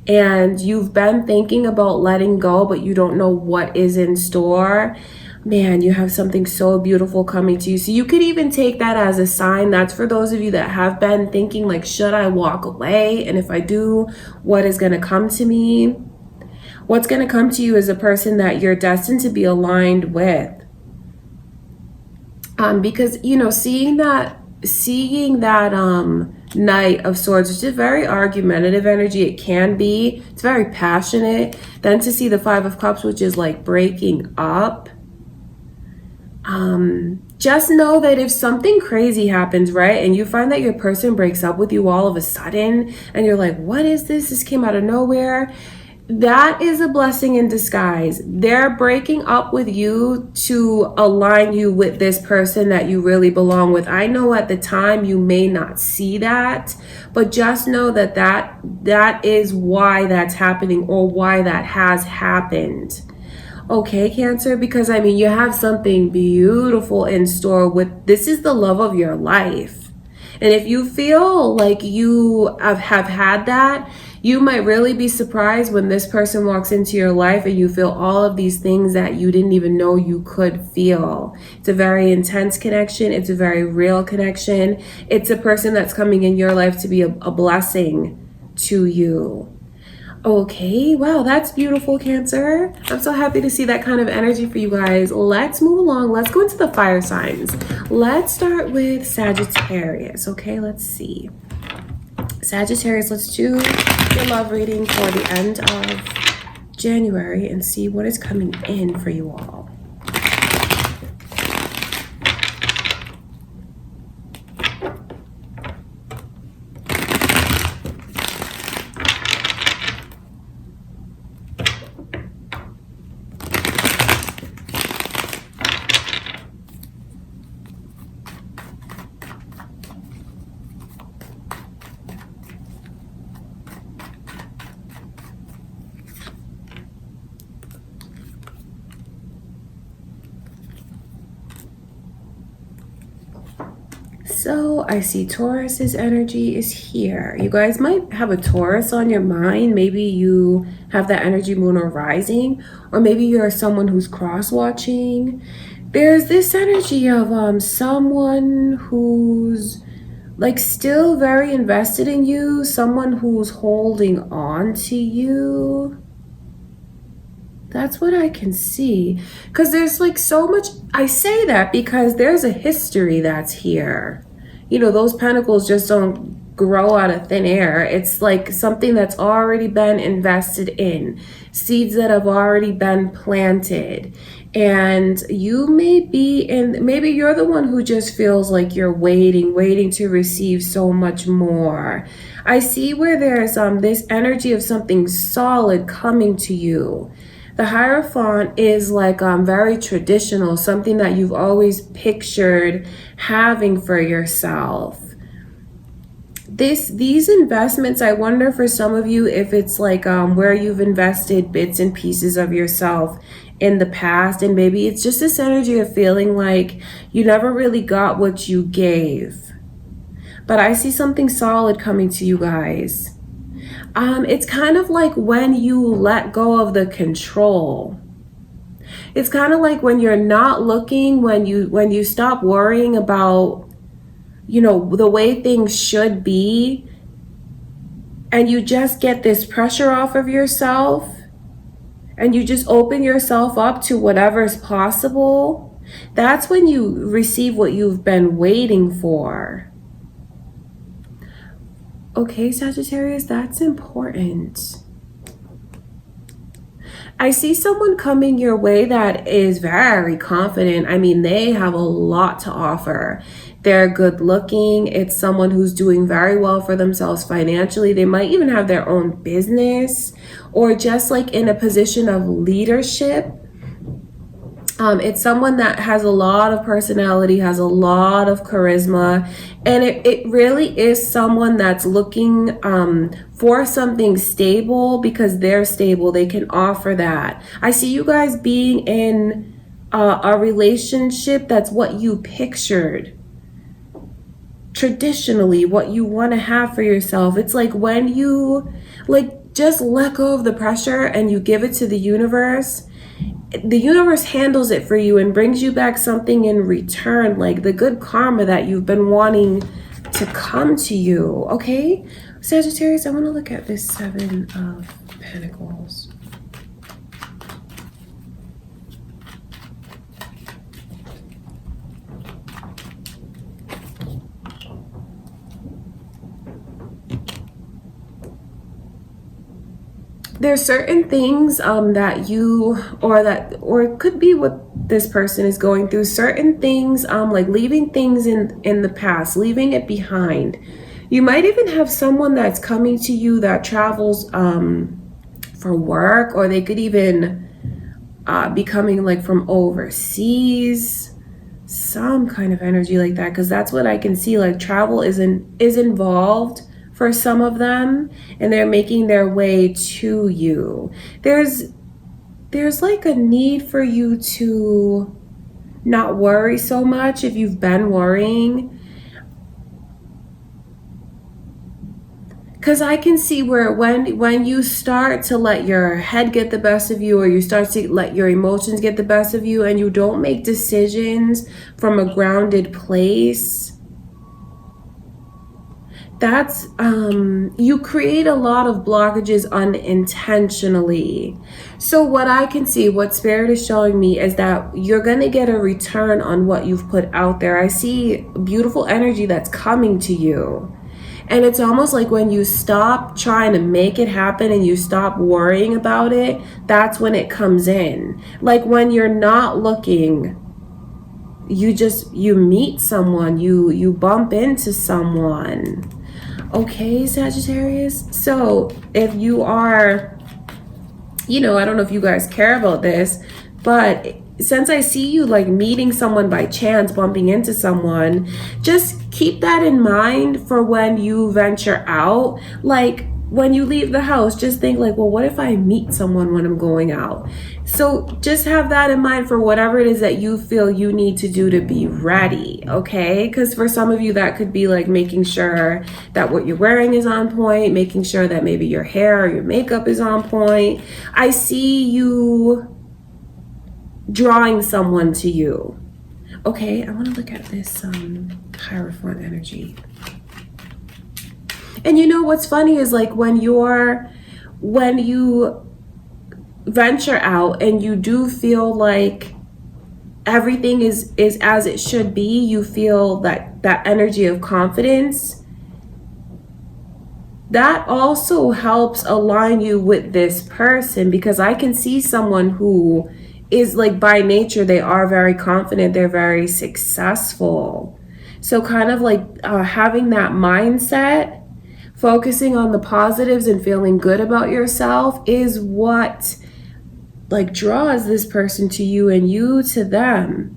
and you've been thinking about letting go, but you don't know what is in store, man, you have something so beautiful coming to you. So you could even take that as a sign. That's for those of you that have been thinking like, should I walk away? And if I do, what is going to come to me? What's going to come to you is a person that you're destined to be aligned with. Because, you know, seeing that Knight of Swords, which is very argumentative energy, it can be. It's very passionate. Then to see the Five of Cups, which is like breaking up. Just know that if something crazy happens, right, and you find that your person breaks up with you all of a sudden, and you're like, what is this? This came out of nowhere. That is a blessing in disguise. They're breaking up with you to align you with this person that you really belong with. I know at the time you may not see that, but just know that that is why that's happening, or why that has happened. Okay, Cancer, because I mean, you have something beautiful in store with, this is the love of your life. And if you feel like you have had that, you might really be surprised when this person walks into your life and you feel all of these things that you didn't even know you could feel. It's a very intense connection. It's a very real connection. It's a person that's coming in your life to be a blessing to you. Okay, wow, that's beautiful, Cancer. I'm so happy to see that kind of energy for you guys. Let's move along. Let's go into the fire signs. Let's start with Sagittarius. Okay, let's see. Sagittarius, let's do your love reading for the end of January and see what is coming in for you all. So I see Taurus's energy is here. You guys might have a Taurus on your mind. Maybe you have that energy, moon or rising, or maybe you're someone who's cross-watching. There's this energy of someone who's like still very invested in you, someone who's holding on to you. That's what I can see. Because there's like so much, I say that because there's a history that's here. You know, those pentacles just don't grow out of thin air. It's like something that's already been invested in, seeds that have already been planted. And you may be in, maybe you're the one who just feels like you're waiting to receive so much more. I see where there's this energy of something solid coming to you. The Hierophant is like very traditional, something that you've always pictured having for yourself. These investments, I wonder for some of you if it's like where you've invested bits and pieces of yourself in the past, and maybe it's just this energy of feeling like you never really got what you gave. But I see something solid coming to you guys. It's kind of like when you let go of the control. It's kind of like when you're not looking, when you stop worrying about, you know, the way things should be, and you just get this pressure off of yourself, and you just open yourself up to whatever's possible. That's when you receive what you've been waiting for. Okay, Sagittarius, that's important. I see someone coming your way that is very confident. I mean, they have a lot to offer. They're good looking. It's someone who's doing very well for themselves financially. They might even have their own business or just like in a position of leadership. It's someone that has a lot of personality, has a lot of charisma, and it really is someone that's looking for something stable because they're stable. They can offer that. I see you guys being in a relationship that's what you pictured traditionally, what you want to have for yourself. It's like when you just let go of the pressure and you give it to the universe handles it for you and brings you back something in return, like the good karma that you've been wanting to come to you. Okay, Sagittarius, I want to look at this Seven of Pentacles. There's certain things that you, or it could be what this person is going through, certain things like leaving things in the past, leaving it behind. You might even have someone that's coming to you that travels for work, or they could even be coming like from overseas, some kind of energy like that, because that's what I can see. Like travel is involved for some of them, and they're making their way to you. There's like a need for you to not worry so much if you've been worrying, because I can see where when you start to let your head get the best of you, or you start to let your emotions get the best of you, and you don't make decisions from a grounded place, that's you create a lot of blockages unintentionally. So what I can see, what Spirit is showing me, is that you're going to get a return on what you've put out there. I see beautiful energy that's coming to you. And it's almost like when you stop trying to make it happen and you stop worrying about it, that's when it comes in. Like when you're not looking, you meet someone, you bump into someone. Okay, Sagittarius. So if you are, I don't know if you guys care about this, but since I see you like meeting someone by chance, bumping into someone, just keep that in mind for when you venture out. Like when you leave the house, just think like, well, what if I meet someone when I'm going out? So just have that in mind for whatever it is that you feel you need to do to be ready, okay? Because for some of you, that could be like making sure that what you're wearing is on point, making sure that maybe your hair or your makeup is on point. I see you drawing someone to you. Okay, I want to look at this Hierophant energy. And what's funny is like when you venture out and you do feel like everything is as it should be, you feel that energy of confidence. that also helps align you with this person, because I can see someone who is like, by nature, they are very confident, they're very successful. So kind of like having that mindset, focusing on the positives and feeling good about yourself is what like draws this person to you and you to them.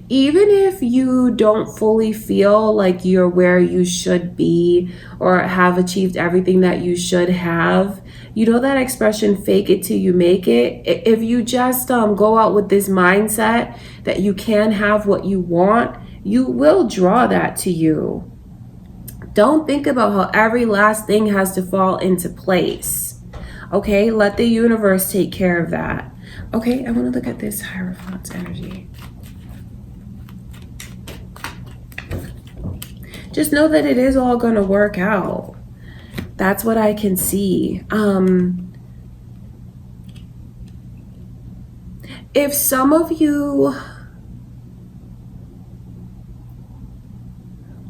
Even if you don't fully feel like you're where you should be or have achieved everything that you should have, you know that expression, fake it till you make it? If you just go out with this mindset that you can have what you want, you will draw that to you. Don't think about how every last thing has to fall into place. Okay, let the universe take care of that. Okay, I want to look at this Hierophant's energy. Just know that it is all going to work out. That's what I can see. If some of you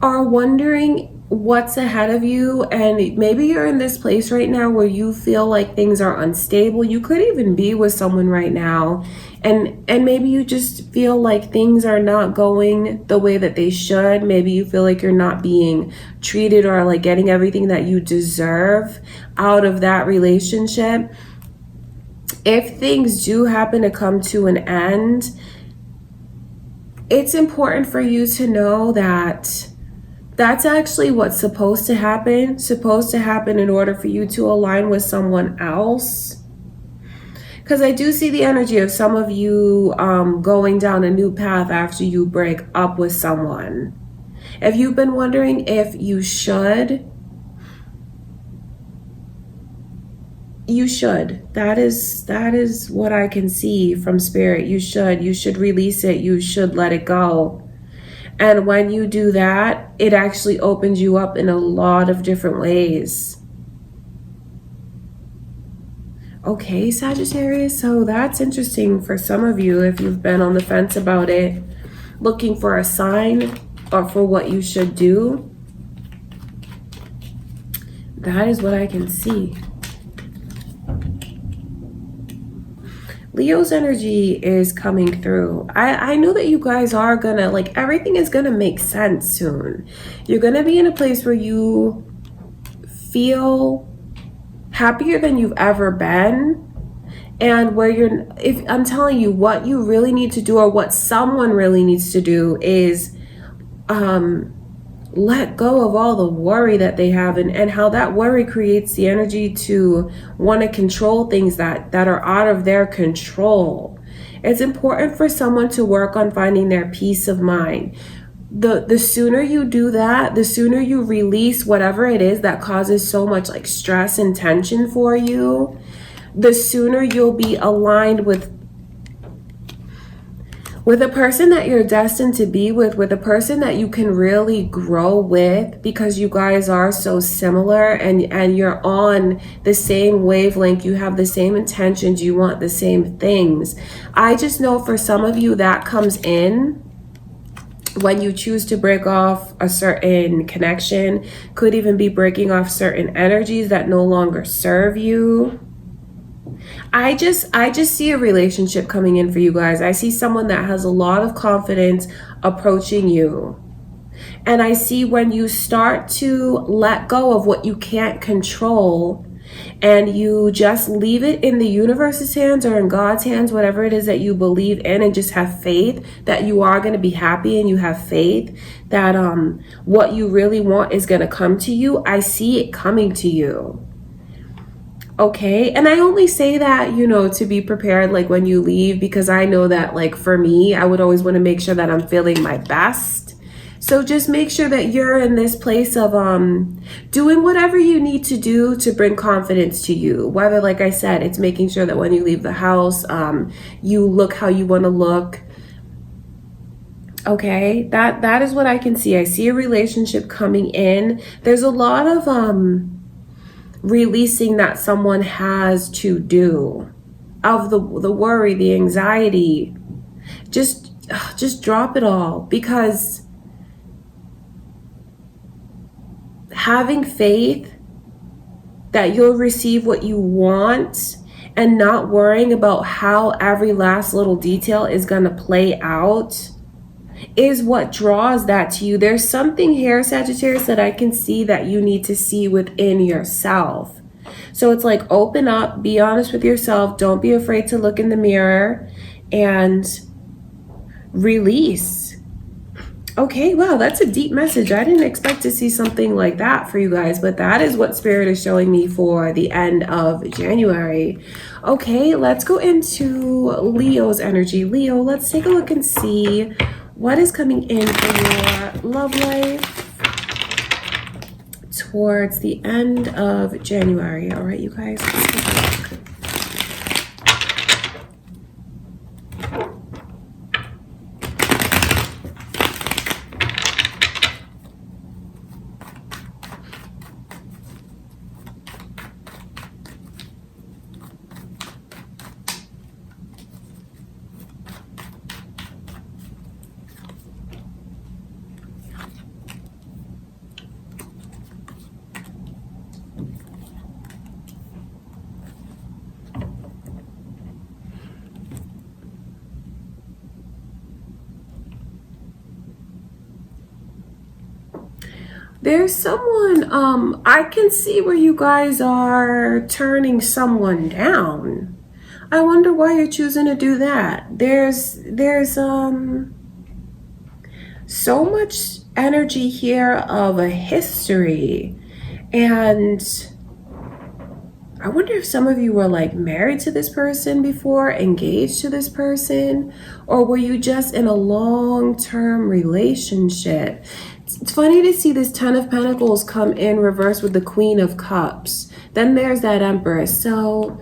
are wondering what's ahead of you, and maybe you're in this place right now where you feel like things are unstable, you could even be with someone right now, and maybe you just feel like things are not going the way that they should. Maybe you feel like you're not being treated or like getting everything that you deserve out of that relationship. If things do happen to come to an end, it's important for you to know that that's actually what's supposed to happen in order for you to align with someone else. Because I do see the energy of some of you going down a new path after you break up with someone. If you've been wondering if you should, you should. That is what I can see from Spirit. You should release it. You should let it go. And when you do that, it actually opens you up in a lot of different ways. Okay, Sagittarius, so that's interesting for some of you if you've been on the fence about it, looking for a sign or for what you should do. That is what I can see. Leo's energy is coming through. I know that you guys are gonna, like, everything is gonna make sense soon. You're gonna be in a place where you feel happier than you've ever been, and where I'm telling you, what you really need to do, or what someone really needs to do, is let go of all the worry that they have, and how that worry creates the energy to want to control things that are out of their control. It's important for someone to work on finding their peace of mind. The sooner you do that, the sooner you release whatever it is that causes so much like stress and tension for you, the sooner you'll be aligned with a person that you're destined to be with a person that you can really grow with, because you guys are so similar, and you're on the same wavelength, you have the same intentions, you want the same things. I just know for some of you that comes in when you choose to break off a certain connection, could even be breaking off certain energies that no longer serve you. I just see a relationship coming in for you guys. I see someone that has a lot of confidence approaching you. And I see when you start to let go of what you can't control, and you just leave it in the universe's hands or in God's hands, whatever it is that you believe in, and just have faith that you are going to be happy, and you have faith that what you really want is going to come to you. I see it coming to you. Okay, and I only say that, to be prepared, like, when you leave, because I know that, like, for me, I would always want to make sure that I'm feeling my best. So just make sure that you're in this place of doing whatever you need to do to bring confidence to you. Whether, like I said, it's making sure that when you leave the house, you look how you want to look. Okay, that is what I can see. I see a relationship coming in. There's a lot of releasing that someone has to do, of the worry, the anxiety. Just drop it all, because having faith that you'll receive what you want, and not worrying about how every last little detail is going to play out is what draws that to you. There's something here, Sagittarius, that I can see that you need to see within yourself. So it's like, open up, be honest with yourself. Don't be afraid to look in the mirror and release. Okay, wow, that's a deep message. I didn't expect to see something like that for you guys, but that is what Spirit is showing me for the end of January. Okay, let's go into Leo's energy. Leo, let's take a look and see what is coming in for your love life towards the end of January. All right, you guys, let's take a look. There's someone, I can see where you guys are turning someone down. I wonder why you're choosing to do that. There's so much energy here of a history. And I wonder if some of you were like married to this person before, engaged to this person, or were you just in a long-term relationship? It's funny to see this Ten of Pentacles come in reverse with the Queen of Cups. Then there's that Empress. So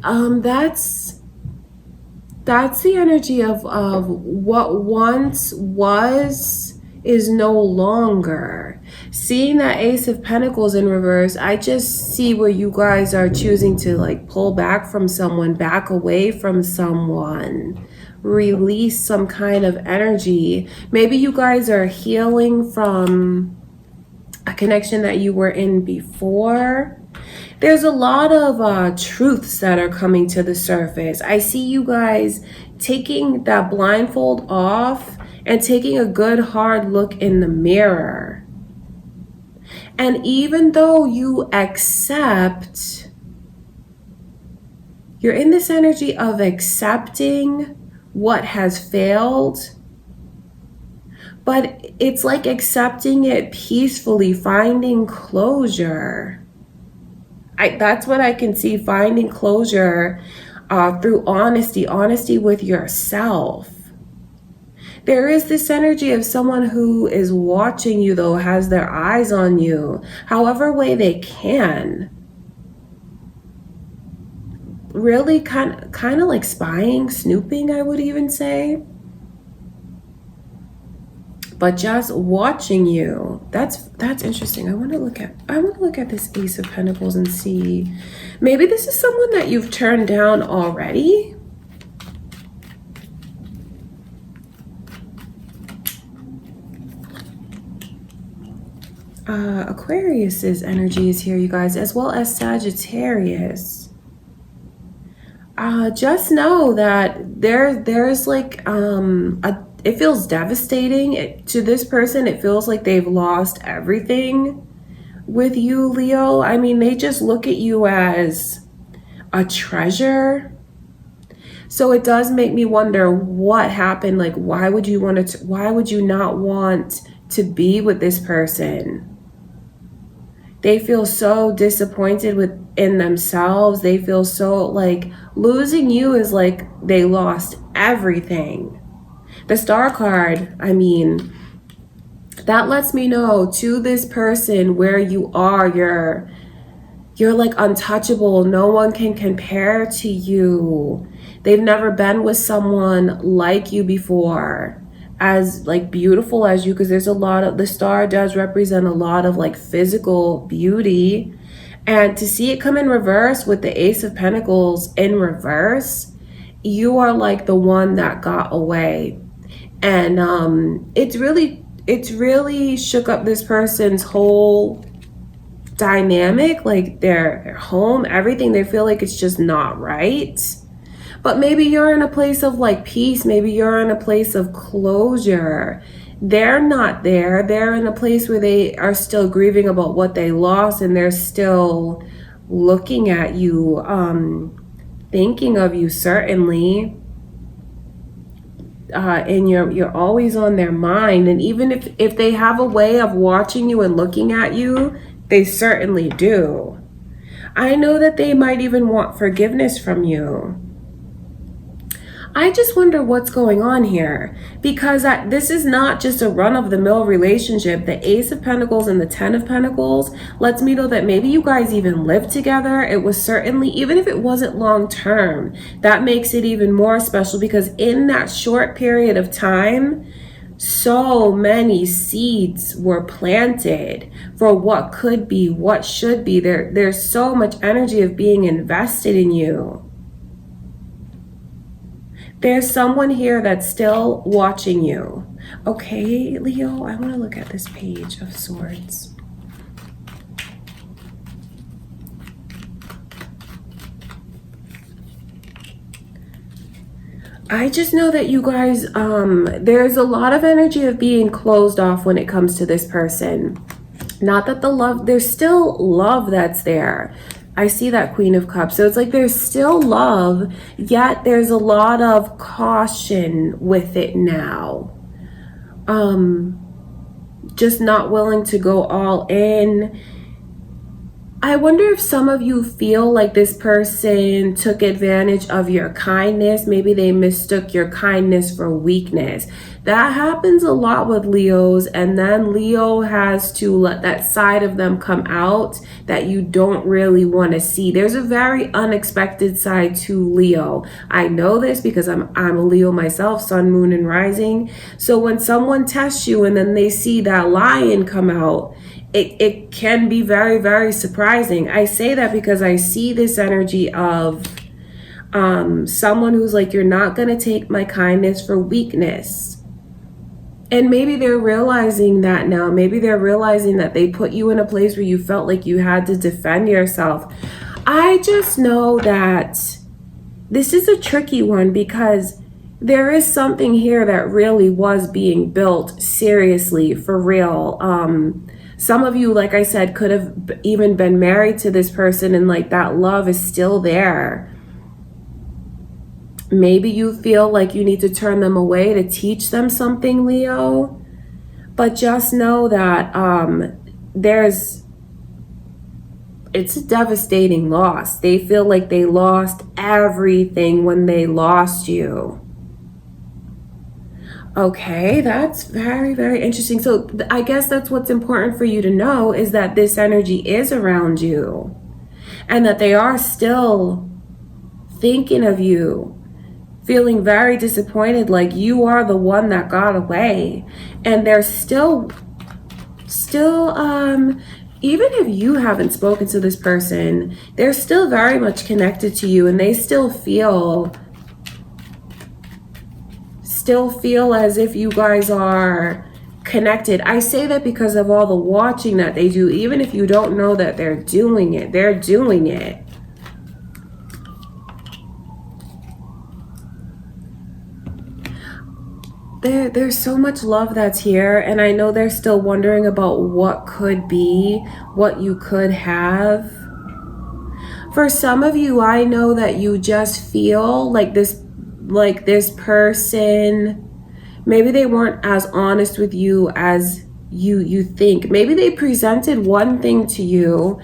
that's the energy of what once was is no longer. Seeing that Ace of Pentacles in reverse, I just see where you guys are choosing to like pull back from someone, back away from someone, release some kind of energy. Maybe you guys are healing from a connection that you were in before. There's a lot of truths that are coming to the surface. I see you guys taking that blindfold off and taking a good hard look in the mirror. And even though you accept, you're in this energy of accepting what has failed, but it's like accepting it peacefully, finding closure. That's what I can see, finding closure through honesty with yourself. There is this energy of someone who is watching you, though, has their eyes on you, however way they can. Really kind of like spying, snooping, I would even say. But just watching you. That's interesting. I want to look at this Ace of Pentacles and see. Maybe this is someone that you've turned down already. Aquarius's energy is here, you guys, as well as Sagittarius. Just know that there's like it feels devastating to this person. It feels like they've lost everything with you, Leo. I mean, they just look at you as a treasure. So it does make me wonder what happened. Like, why would you not want to be with this person? They feel so disappointed in themselves. They feel so like losing you is like they lost everything. The Star card, I mean, that lets me know to this person where you are. You're like untouchable. No one can compare to you. They've never been with someone like you before, as like beautiful as you, because there's a lot of, the star does represent a lot of like physical beauty. And to see it come in reverse with the Ace of Pentacles in reverse, you are like the one that got away. And it's really shook up this person's whole dynamic, like their home, everything, they feel like it's just not right. But maybe you're in a place of like peace. Maybe you're in a place of closure. They're not there. They're in a place where they are still grieving about what they lost, and they're still looking at you, thinking of you, certainly. And you're always on their mind. And even if they have a way of watching you and looking at you, they certainly do. I know that they might even want forgiveness from you. I just wonder what's going on here, because this is not just a run-of-the-mill relationship. The Ace of Pentacles and the Ten of Pentacles lets me know that maybe you guys even lived together. It was certainly, even if it wasn't long-term, that makes it even more special, because in that short period of time, so many seeds were planted for what could be, what should be. There's so much energy of being invested in you. There's someone here that's still watching you. Okay, Leo, I want to look at this Page of Swords. I just know that you guys, there's a lot of energy of being closed off when it comes to this person. Not that the love, there's still love that's there. I see that Queen of Cups. So it's like there's still love, yet there's a lot of caution with it now. Just not willing to go all in. I wonder if some of you feel like this person took advantage of your kindness. Maybe they mistook your kindness for weakness. That happens a lot with Leos, and then Leo has to let that side of them come out that you don't really want to see. There's a very unexpected side to Leo. I know this because I'm a Leo myself, sun, moon, and rising. So when someone tests you and then they see that lion come out, it can be very, very surprising. I say that because I see this energy of someone who's like, you're not going to take my kindness for weakness. And maybe they're realizing that now. Maybe they're realizing that they put you in a place where you felt like you had to defend yourself. I just know that this is a tricky one, because there is something here that really was being built seriously, for real. Some of you, like I said, could have even been married to this person, and like that love is still there. Maybe you feel like you need to turn them away to teach them something, Leo. But just know that it's a devastating loss. They feel like they lost everything when they lost you. Okay, that's very, very interesting. So I guess that's what's important for you to know, is that this energy is around you and that they are still thinking of you, feeling very disappointed, like you are the one that got away. And they're still, even if you haven't spoken to this person, they're still very much connected to you, and they still feel as if you guys are connected. I say that because of all the watching that they do. Even if you don't know that they're doing it, they're doing it. There's so much love that's here, and I know they're still wondering about what could be, what you could have. For some of you, I know that you just feel like this person, maybe they weren't as honest with you as you think. Maybe they presented one thing to you,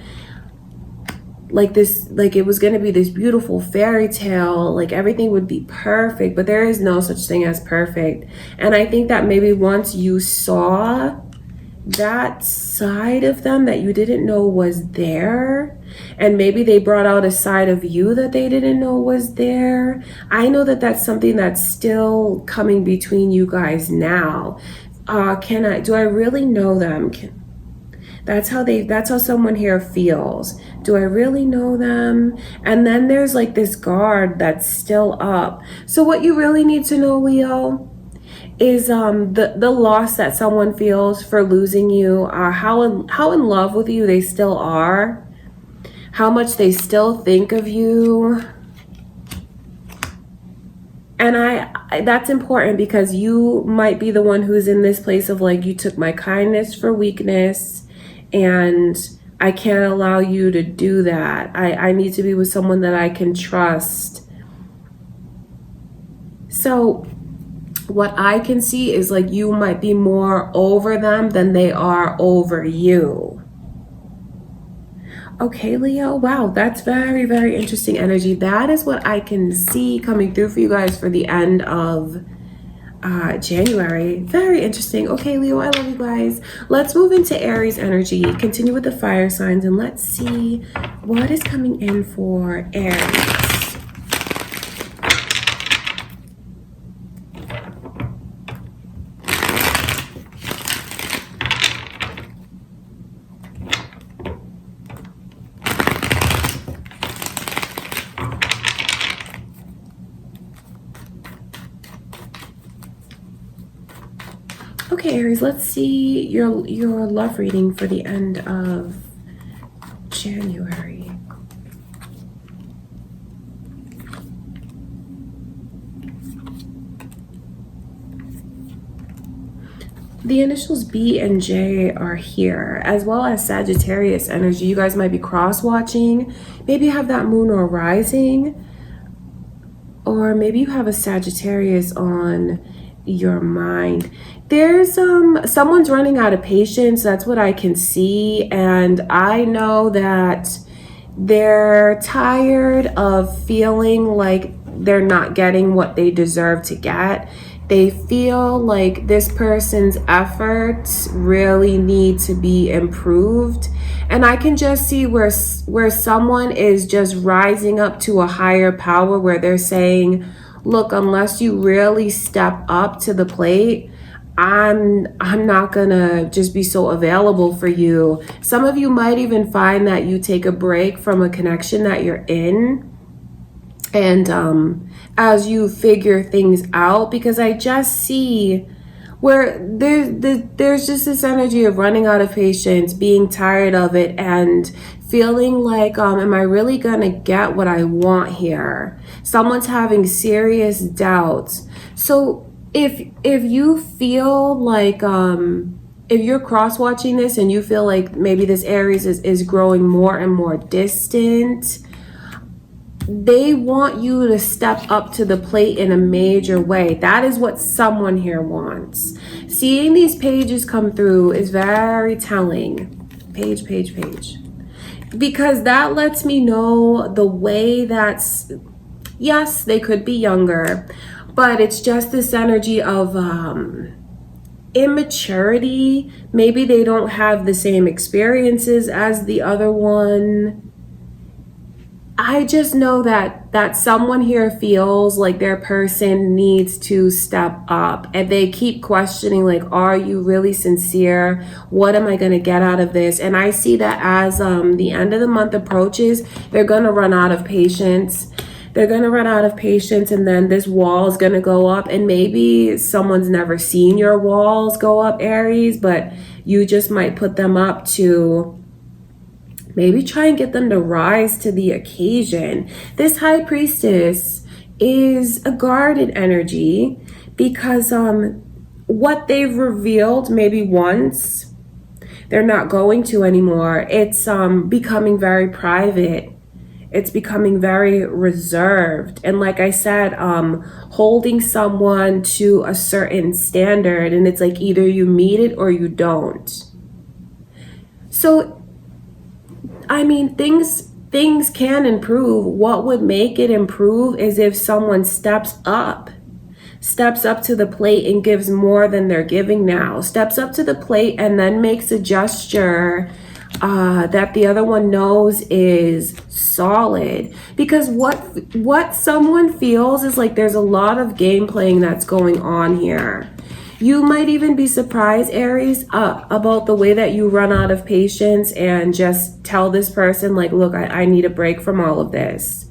like it was going to be this beautiful fairy tale, like everything would be perfect, but there is no such thing as perfect. And I think that maybe once you saw that side of them that you didn't know was there, and maybe they brought out a side of you that they didn't know was there, I know that that's something that's still coming between you guys now. Do I really know them? That's how someone here feels. Do I really know them? And then there's like this guard that's still up. So what you really need to know, Leo, is the loss that someone feels for losing you, how in love with you they still are, how much they still think of you. And I that's important because you might be the one who's in this place of like, you took my kindness for weakness and I can't allow you to do that. I need to be with someone that I can trust. So what I can see is like, you might be more over them than they are over you. Okay, Leo, wow, that's very, very interesting energy. That is what I can see coming through for you guys for the end of January. Very interesting. Okay, Leo, I love you guys. Let's move into Aries energy, continue with the fire signs, and let's see what is coming in for Aries. Okay, Aries, let's see your love reading for the end of January. The initials B and J are here, as well as Sagittarius energy. You guys might be cross-watching. Maybe you have that moon or rising, or maybe you have a Sagittarius on your mind. There's someone's running out of patience. That's what I can see, and I know that they're tired of feeling like they're not getting what they deserve to get. They feel like this person's efforts really need to be improved, and I can just see where someone is just rising up to a higher power, where they're saying, look, unless you really step up to the plate, I'm not gonna just be so available for you. Some of you might even find that you take a break from a connection that you're in, and as you figure things out, because I just see where there's just this energy of running out of patience, being tired of it, and feeling like, am I really gonna get what I want here? Someone's having serious doubts. So if you feel like, if you're cross-watching this and you feel like maybe this Aries is growing more and more distant, they want you to step up to the plate in a major way. That is what someone here wants. Seeing these pages come through is very telling. Page. Because that lets me know the way that's, yes, they could be younger, but it's just this energy of immaturity. Maybe they don't have the same experiences as the other one. I just know that someone here feels like their person needs to step up, and they keep questioning, like, are you really sincere? What am I going to get out of this? And I see that as the end of the month approaches, they're going to run out of patience. They're going to run out of patience, and then this wall is going to go up, and maybe someone's never seen your walls go up, Aries, but you just might put them up to maybe try and get them to rise to the occasion. This High Priestess is a guarded energy because what they've revealed maybe once, they're not going to anymore. It's becoming very private. It's becoming very reserved. And like I said, holding someone to a certain standard, and it's like either you meet it or you don't. So I mean, things can improve. What would make it improve is if someone steps up to the plate and gives more than they're giving now. Steps up to the plate and then makes a gesture that the other one knows is solid. Because what someone feels is like there's a lot of game playing that's going on here. You might even be surprised, Aries, about the way that you run out of patience and just tell this person, like, look, I need a break from all of this.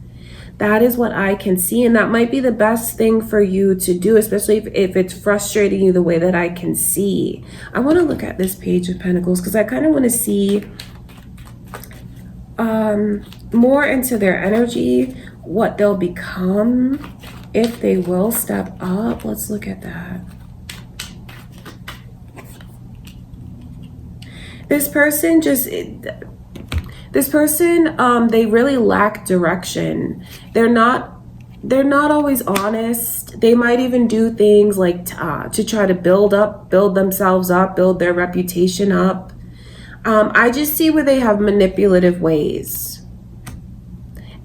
That is what I can see, and that might be the best thing for you to do, especially if it's frustrating you the way that I can see. I want to look at this Page of Pentacles because I kind of want to see more into their energy, what they'll become, if they will step up. Let's look at that. This person they really lack direction. They're not always honest. They might even do things like to try to build themselves up, build their reputation up. I just see where they have manipulative ways.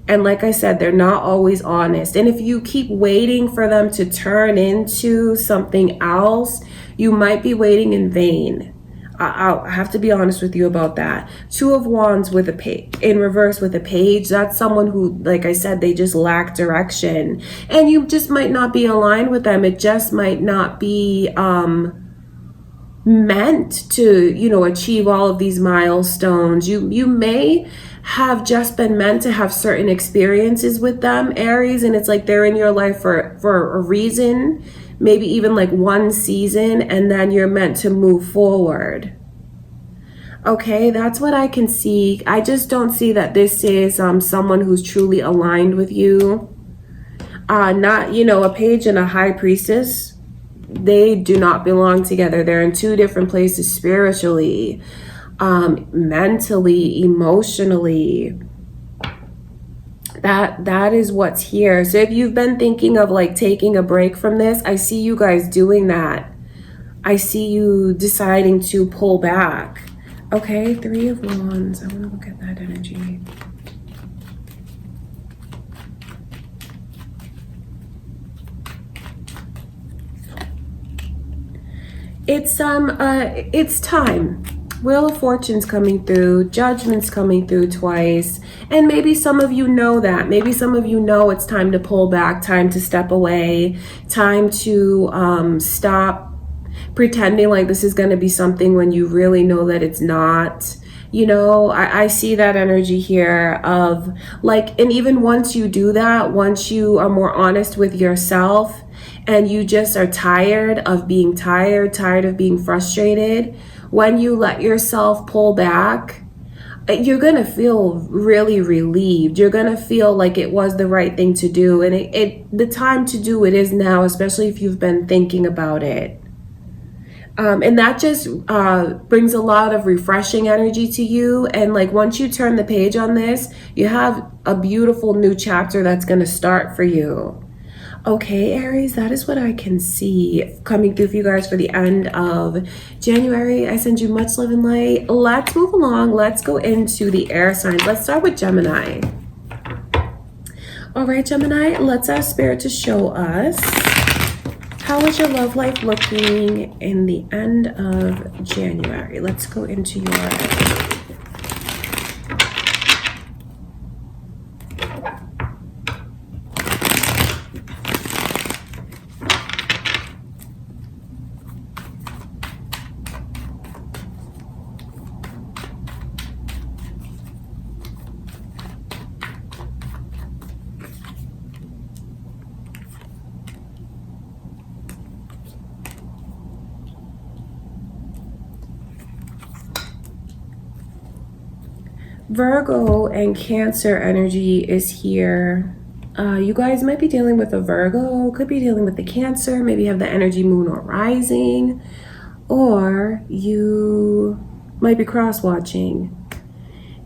And like I said, they're not always honest. And if you keep waiting for them to turn into something else, you might be waiting in vain. I have to be honest with you about that. Two of Wands with a page in reverse with a page. That's someone who, like I said, they just lack direction. And you just might not be aligned with them. It just might not be meant to, you know, achieve all of these milestones. You may have just been meant to have certain experiences with them, Aries, and it's like they're in your life for a reason. Maybe even like one season, and then you're meant to move forward. Okay, that's what I can see. I just don't see that this is someone who's truly aligned with you. Not, you know, a Page and a High Priestess. They do not belong together. They're in two different places spiritually, mentally, emotionally. That is what's here. So if you've been thinking of like taking a break from this, I see you guys doing that. I see you deciding to pull back. Okay, Three of Wands. I want to look at that energy. It's time. Wheel of Fortune's coming through, Judgment's coming through twice, and maybe some of you know that. Maybe some of you know it's time to pull back, time to step away, time to stop pretending like this is going to be something when you really know that it's not. You know, I see that energy here of like, and even once you do that, once you are more honest with yourself and you just are tired of being tired of being frustrated, when you let yourself pull back, you're going to feel really relieved. You're going to feel like it was the right thing to do. And the time to do it is now, especially if you've been thinking about it. And that just brings a lot of refreshing energy to you. And like once you turn the page on this, you have a beautiful new chapter that's going to start for you. Okay, Aries, that is what I can see coming through for you guys for the end of January. I send you much love and light. Let's move along. Let's go into the air signs. Let's start with Gemini. All right, Gemini, let's ask Spirit to show us, how is your love life looking in the end of January? Let's go into your... Virgo and Cancer energy is here. You guys might be dealing with a Virgo, could be dealing with the Cancer, maybe have the energy moon or rising, or you might be cross-watching.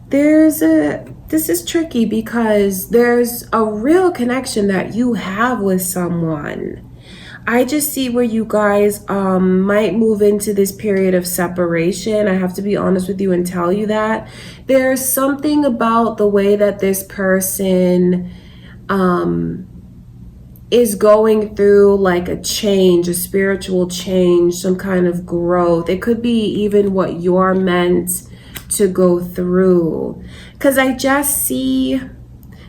This is tricky because there's a real connection that you have with someone. I just see where you guys might move into this period of separation. I have to be honest with you and tell you that. There's something about the way that this person is going through like a change, a spiritual change, some kind of growth. It could be even what you're meant to go through. Because I just see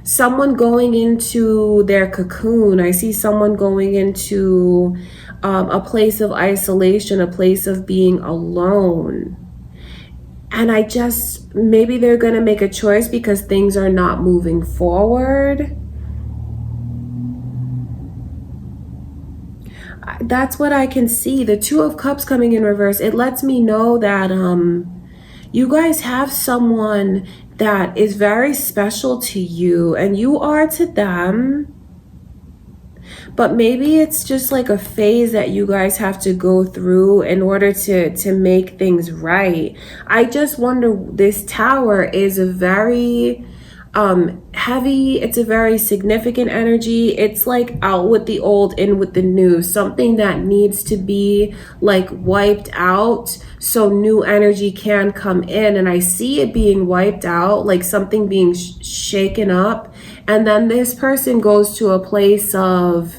someone going into their cocoon. I see someone going into a place of isolation, a place of being alone. And I just, maybe they're going to make a choice because things are not moving forward. That's what I can see. The Two of Cups coming in reverse, it lets me know that you guys have someone that is very special to you and you are to them. But maybe it's just like a phase that you guys have to go through in order to make things right. I just wonder, this Tower is a very heavy, it's a very significant energy. It's like out with the old, in with the new, something that needs to be like wiped out so new energy can come in. And I see it being wiped out, like something being shaken up, and then this person goes to a place of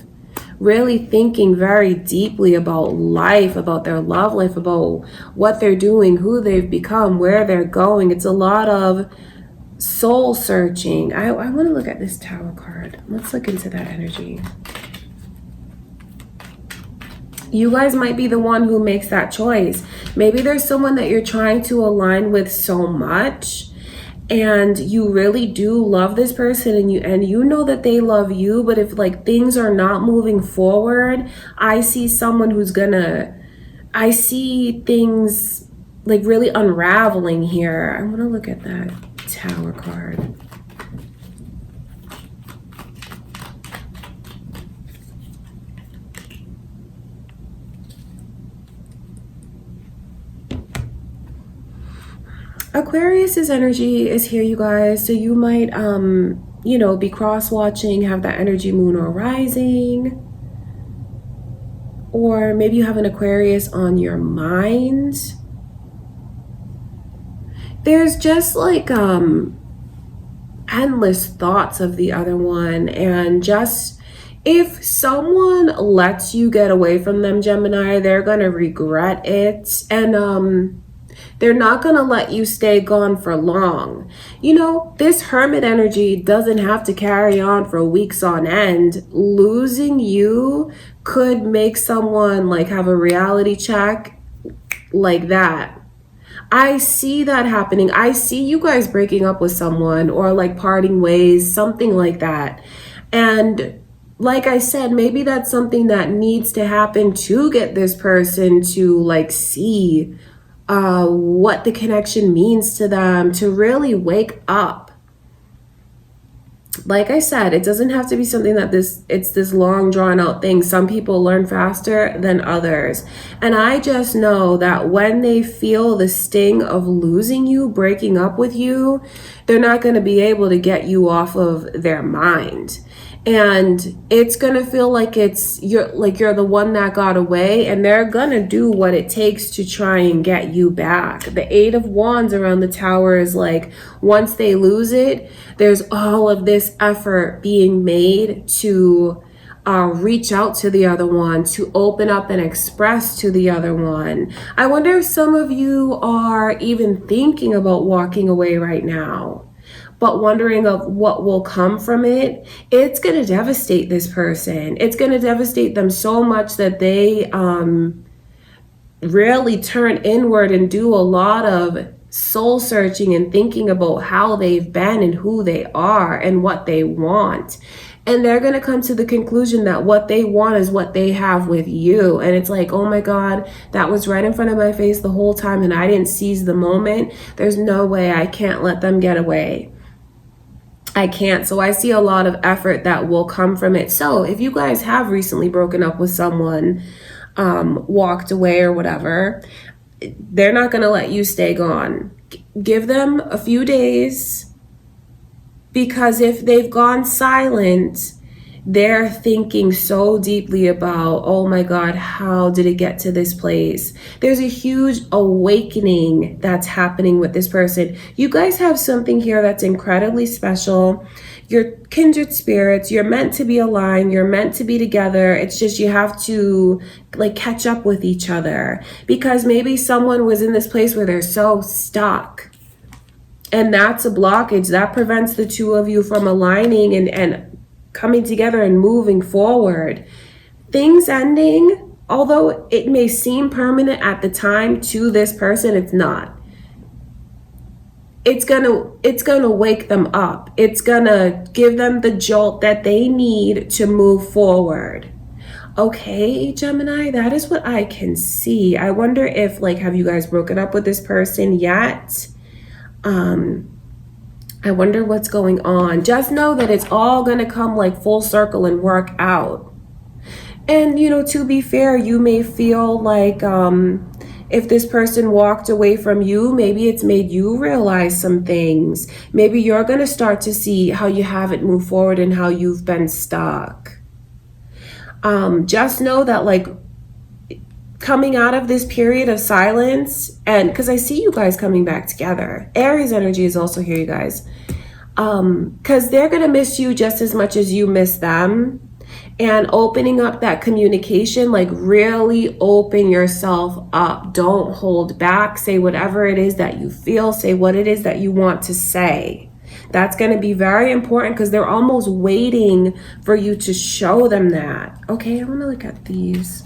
really thinking very deeply about life, about their love life, about what they're doing, who they've become, where they're going. It's a lot of soul searching. I want to look at this Tower card. Let's look into that energy. You guys might be the one who makes that choice. Maybe there's someone that you're trying to align with so much, and you really do love this person, and you know that they love you, but if like things are not moving forward, I see someone who's I see things like really unraveling here. I want to look at that Tower card. Aquarius's energy is here, you guys. So you might, you know, be cross-watching, have that energy moon or rising. Or maybe you have an Aquarius on your mind. There's just like endless thoughts of the other one. And just, if someone lets you get away from them, Gemini, they're going to regret it. And they're not going to let you stay gone for long. You know, this Hermit energy doesn't have to carry on for weeks on end. Losing you could make someone like have a reality check like that. I see that happening. I see you guys breaking up with someone or like parting ways, something like that. And like I said, maybe that's something that needs to happen to get this person to like see what the connection means to them, to really wake up. Like I said, it doesn't have to be something that it's this long drawn out thing. Some people learn faster than others. And I just know that when they feel the sting of losing you, breaking up with you, they're not going to be able to get you off of their mind. And it's going to feel like you're the one that got away, and they're going to do what it takes to try and get you back. The Eight of Wands around the Tower is like, once they lose it, there's all of this effort being made to reach out to the other one, to open up and express to the other one. I wonder if some of you are even thinking about walking away right now, but wondering of what will come from it. It's going to devastate this person. It's going to devastate them so much that they really turn inward and do a lot of soul searching and thinking about how they've been and who they are and what they want. And they're going to come to the conclusion that what they want is what they have with you. And it's like, oh my God, that was right in front of my face the whole time and I didn't seize the moment. There's no way. I can't let them get away. I can't. So I see a lot of effort that will come from it. So if you guys have recently broken up with someone, walked away or whatever, they're not going to let you stay gone. Give them a few days, because if they've gone silent, they're thinking so deeply about, oh my God, how did it get to this place? There's a huge awakening that's happening with this person. You guys have something here that's incredibly special. You're kindred spirits. You're meant to be aligned. You're meant to be together. It's just you have to like catch up with each other, because maybe someone was in this place where they're so stuck. And that's a blockage that prevents the two of you from aligning and coming together and moving forward. Things ending, although it may seem permanent at the time to this person, it's not. It's gonna wake them up. It's gonna give them the jolt that they need to move forward. Okay, Gemini, that is what I can see. I wonder if, like, have you guys broken up with this person yet? I wonder what's going on. Just know that it's all going to come like full circle and work out. And, you know, to be fair, you may feel like if this person walked away from you, maybe it's made you realize some things. Maybe you're going to start to see how you haven't moved forward and how you've been stuck. Just know that, like, coming out of this period of silence, and because I see you guys coming back together, Aries energy is also here, you guys, because they're gonna miss you just as much as you miss them. And opening up that communication, like, really open yourself up. Don't hold back. Say whatever it is that you feel. Say what it is that you want to say. That's going to be very important because they're almost waiting for you to show them that. Okay, I want to look at these.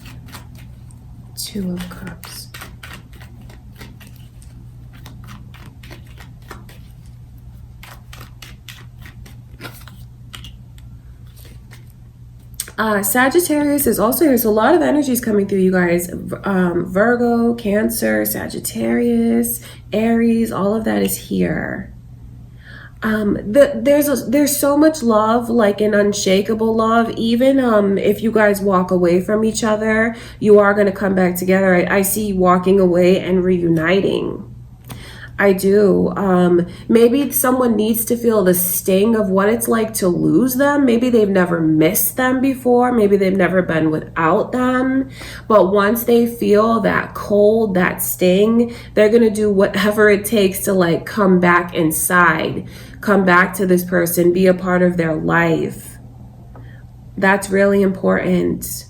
Two of Cups. Sagittarius is also here. So a lot of energies coming through, you guys. Virgo, Cancer, Sagittarius, Aries, all of that is here. There's so much love, like an unshakable love. Even if you guys walk away from each other, you are going to come back together. I see walking away and reuniting. I do. Maybe someone needs to feel the sting of what it's like to lose them. Maybe they've never missed them before. Maybe they've never been without them. But once they feel that cold, that sting, they're going to do whatever it takes to, like, come back inside, come back to this person, be a part of their life. That's really important.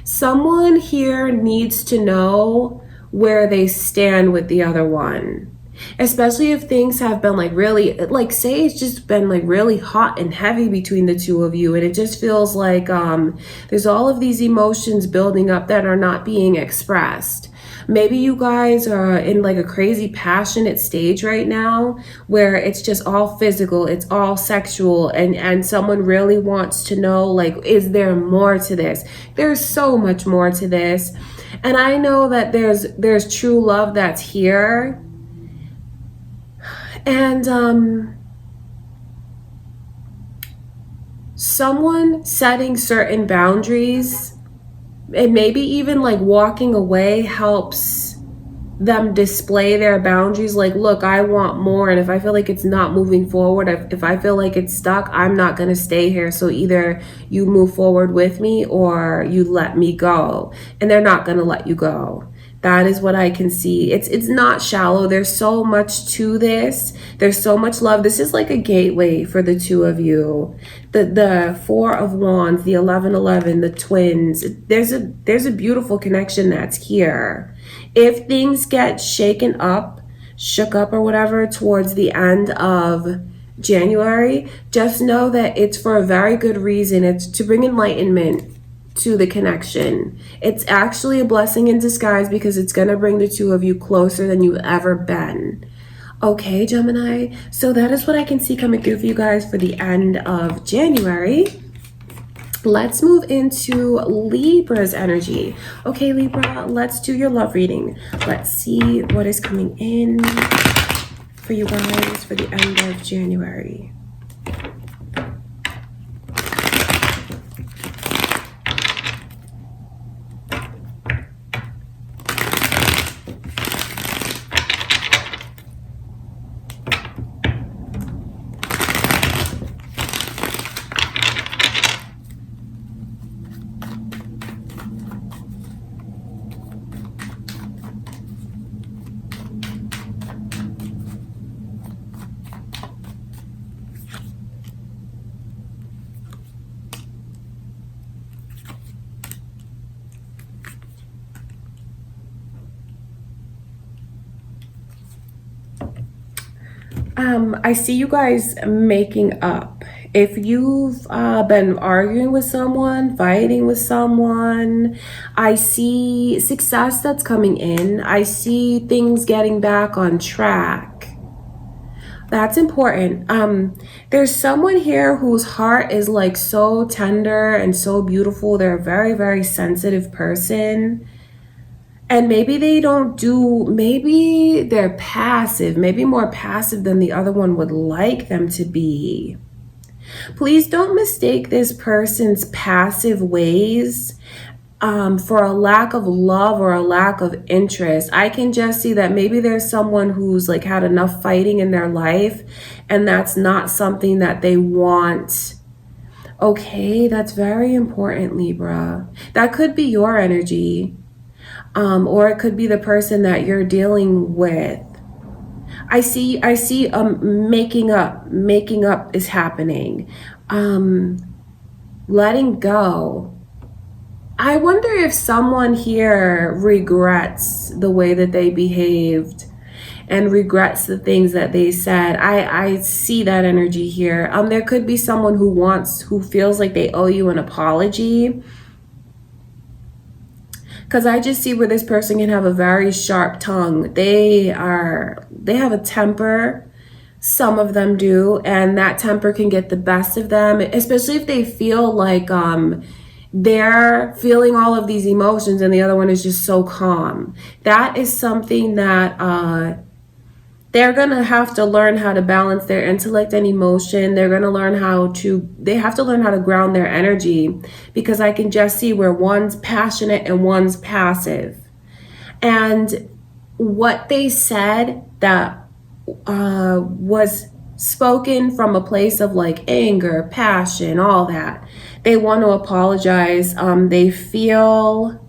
Someone here needs to know where they stand with the other one, especially if things have been, like, really, like, say it's just been, like, really hot and heavy between the two of you, and it just feels like there's all of these emotions building up that are not being expressed. Maybe you guys are in, like, a crazy passionate stage right now where it's just all physical, it's all sexual, and someone really wants to know, like, is there more to this? There's so much more to this. And I know that there's true love that's here. And someone setting certain boundaries and maybe even, like, walking away helps them display their boundaries. Like, look, I want more, and if I feel like it's not moving forward, if I feel like it's stuck, I'm not going to stay here. So either you move forward with me or you let me go. And they're not going to let you go. That is what I can see. It's not shallow. There's so much to this. There's so much love. This is like a gateway for the two of you. The Four of Wands, the 1111, the twins. There's a beautiful connection that's here. If things get shook up or whatever towards the end of January, just know that it's for a very good reason. It's to bring enlightenment to the connection. It's actually a blessing in disguise because it's going to bring the two of you closer than you've ever been. Okay, Gemini, so that is what I can see coming through for you guys for the end of January. Let's move into Libra's energy. Okay, Libra, let's do your love reading. Let's see what is coming in for you guys for the end of January. I see you guys making up. If you've been arguing with someone, fighting with someone, I see success that's coming in. I see things getting back on track. That's important. There's someone here whose heart is like so tender and so beautiful. They're a very, very sensitive person. And maybe they don't do, maybe they're passive, maybe more passive than the other one would like them to be. Please don't mistake this person's passive ways for a lack of love or a lack of interest. I can just see that maybe there's someone who's like had enough fighting in their life and that's not something that they want. Okay, that's very important, Libra. That could be your energy, or it could be the person that you're dealing with. I see making up is happening. Letting go. I wonder if someone here regrets the way that they behaved and regrets the things that they said. I see that energy here. There could be someone who feels like they owe you an apology. Because I just see where this person can have a very sharp tongue. They have a temper. Some of them do. And that temper can get the best of them, especially if they feel like they're feeling all of these emotions and the other one is just so calm. That is something that they're going to have to learn how to balance their intellect and emotion. They have to learn how to ground their energy, because I can just see where one's passionate and one's passive. And what they said that was spoken from a place of like anger, passion, all that. They want to apologize. They feel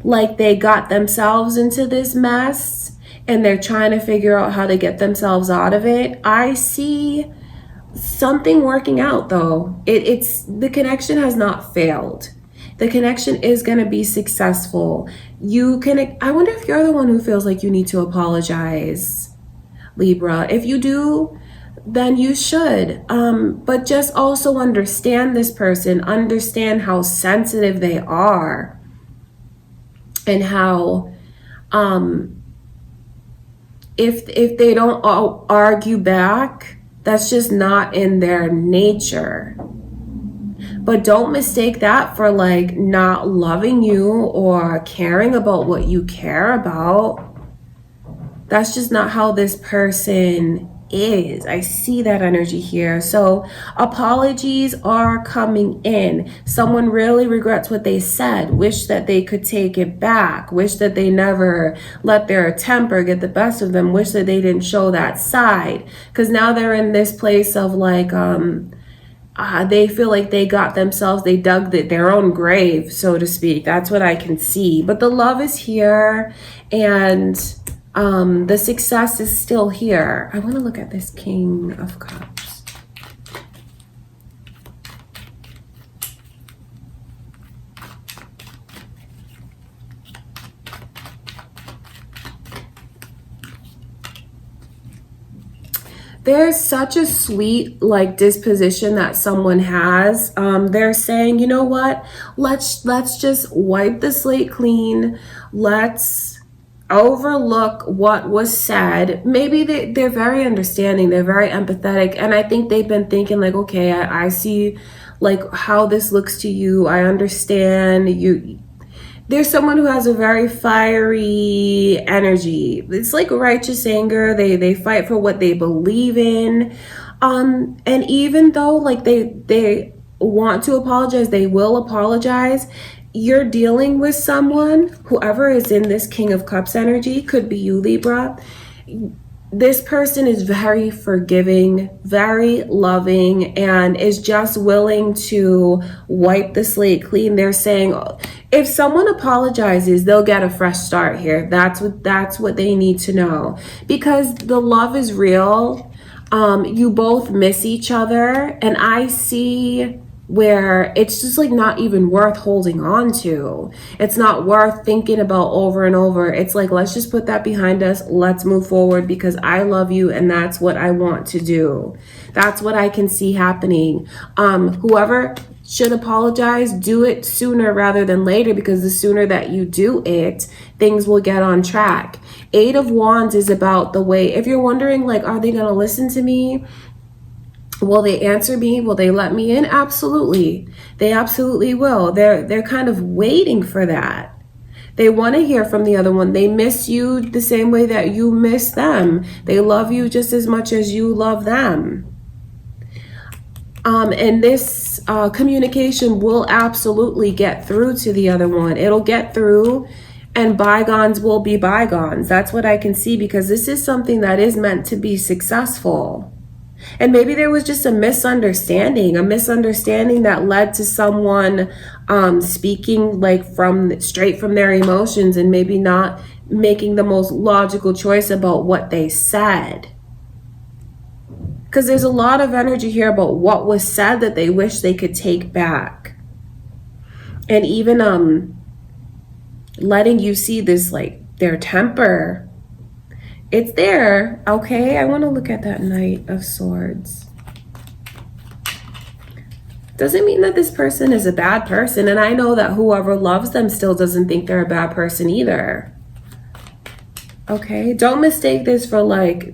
like they got themselves into this mess and they're trying to figure out how to get themselves out of it. I see something working out though. It's the connection has not failed. The connection is going to be successful. I wonder if you're the one who feels like you need to apologize, Libra. If you do, then you should. But just also understand this person, understand how sensitive they are and how if they don't argue back, that's just not in their nature. But don't mistake that for like not loving you or caring about what you care about. That's just not how this person is. I see that energy here. So apologies are coming in. Someone really regrets what they said, wish that they could take it back, wish that they never let their temper get the best of them, wish that they didn't show that side, because now they're in this place of like they feel like they dug their own grave, so to speak. That's what I can see. But the love is here, and the success is still here. I want to look at this King of Cups. There's such a sweet like disposition that someone has. They're saying, you know what? Let's just wipe the slate clean. Let's overlook what was said. Maybe they're very understanding, they're very empathetic, and I think they've been thinking like, okay, I see like how this looks to you. I understand you. There's someone who has a very fiery energy. It's like righteous anger. They fight for what they believe in. And even though like they want to apologize, they will apologize. You're dealing with someone, whoever is in this King of Cups energy, could be you, Libra. This person is very forgiving, very loving, and is just willing to wipe the slate clean. They're saying if someone apologizes, they'll get a fresh start here. That's what they need to know, because the love is real. You both miss each other, and I see where it's just like not even worth holding on to. It's not worth thinking about over and over. It's like, let's just put that behind us. Let's move forward, because I love you and that's what I want to do. That's what I can see happening. Whoever should apologize, do it sooner rather than later, because the sooner that you do it, things will get on track. Eight of Wands is about the way, if you're wondering, like, are they going to listen to me? Will they answer me? Will they let me in? Absolutely. They absolutely will. They're kind of waiting for that. They want to hear from the other one. They miss you the same way that you miss them. They love you just as much as you love them. And this communication will absolutely get through to the other one. It'll get through, and bygones will be bygones. That's what I can see, because this is something that is meant to be successful. And maybe there was just a misunderstanding that led to someone speaking like straight from their emotions, and maybe not making the most logical choice about what they said. Because there's a lot of energy here about what was said that they wish they could take back. And even letting you see this, like, their temper. It's there, okay? I want to look at that Knight of Swords. Doesn't mean that this person is a bad person. And I know that whoever loves them still doesn't think they're a bad person either. Okay? Don't mistake this for, like,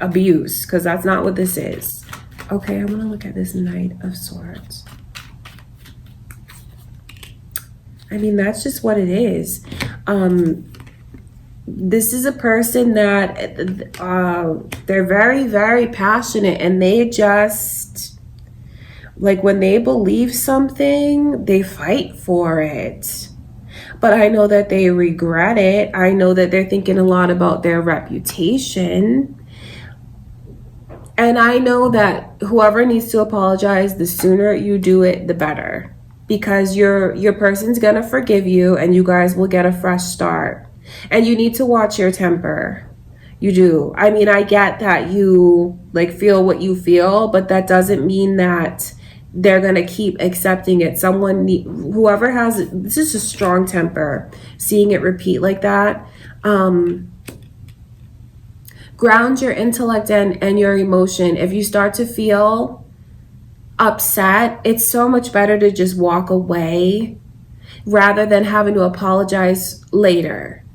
abuse, because that's not what this is. Okay, I want to look at this Knight of Swords. I mean, that's just what it is. This is a person that they're very, very passionate, and they just, like, when they believe something, they fight for it. But I know that they regret it. I know that they're thinking a lot about their reputation. And I know that whoever needs to apologize, the sooner you do it, the better. Because your person's gonna forgive you, and you guys will get a fresh start. And you need to watch your temper. You do. I mean, I get that you, like, feel what you feel, but that doesn't mean that they're going to keep accepting it. Whoever has, this is a strong temper, seeing it repeat like that. Ground your intellect and your emotion. If you start to feel upset, it's so much better to just walk away rather than having to apologize later.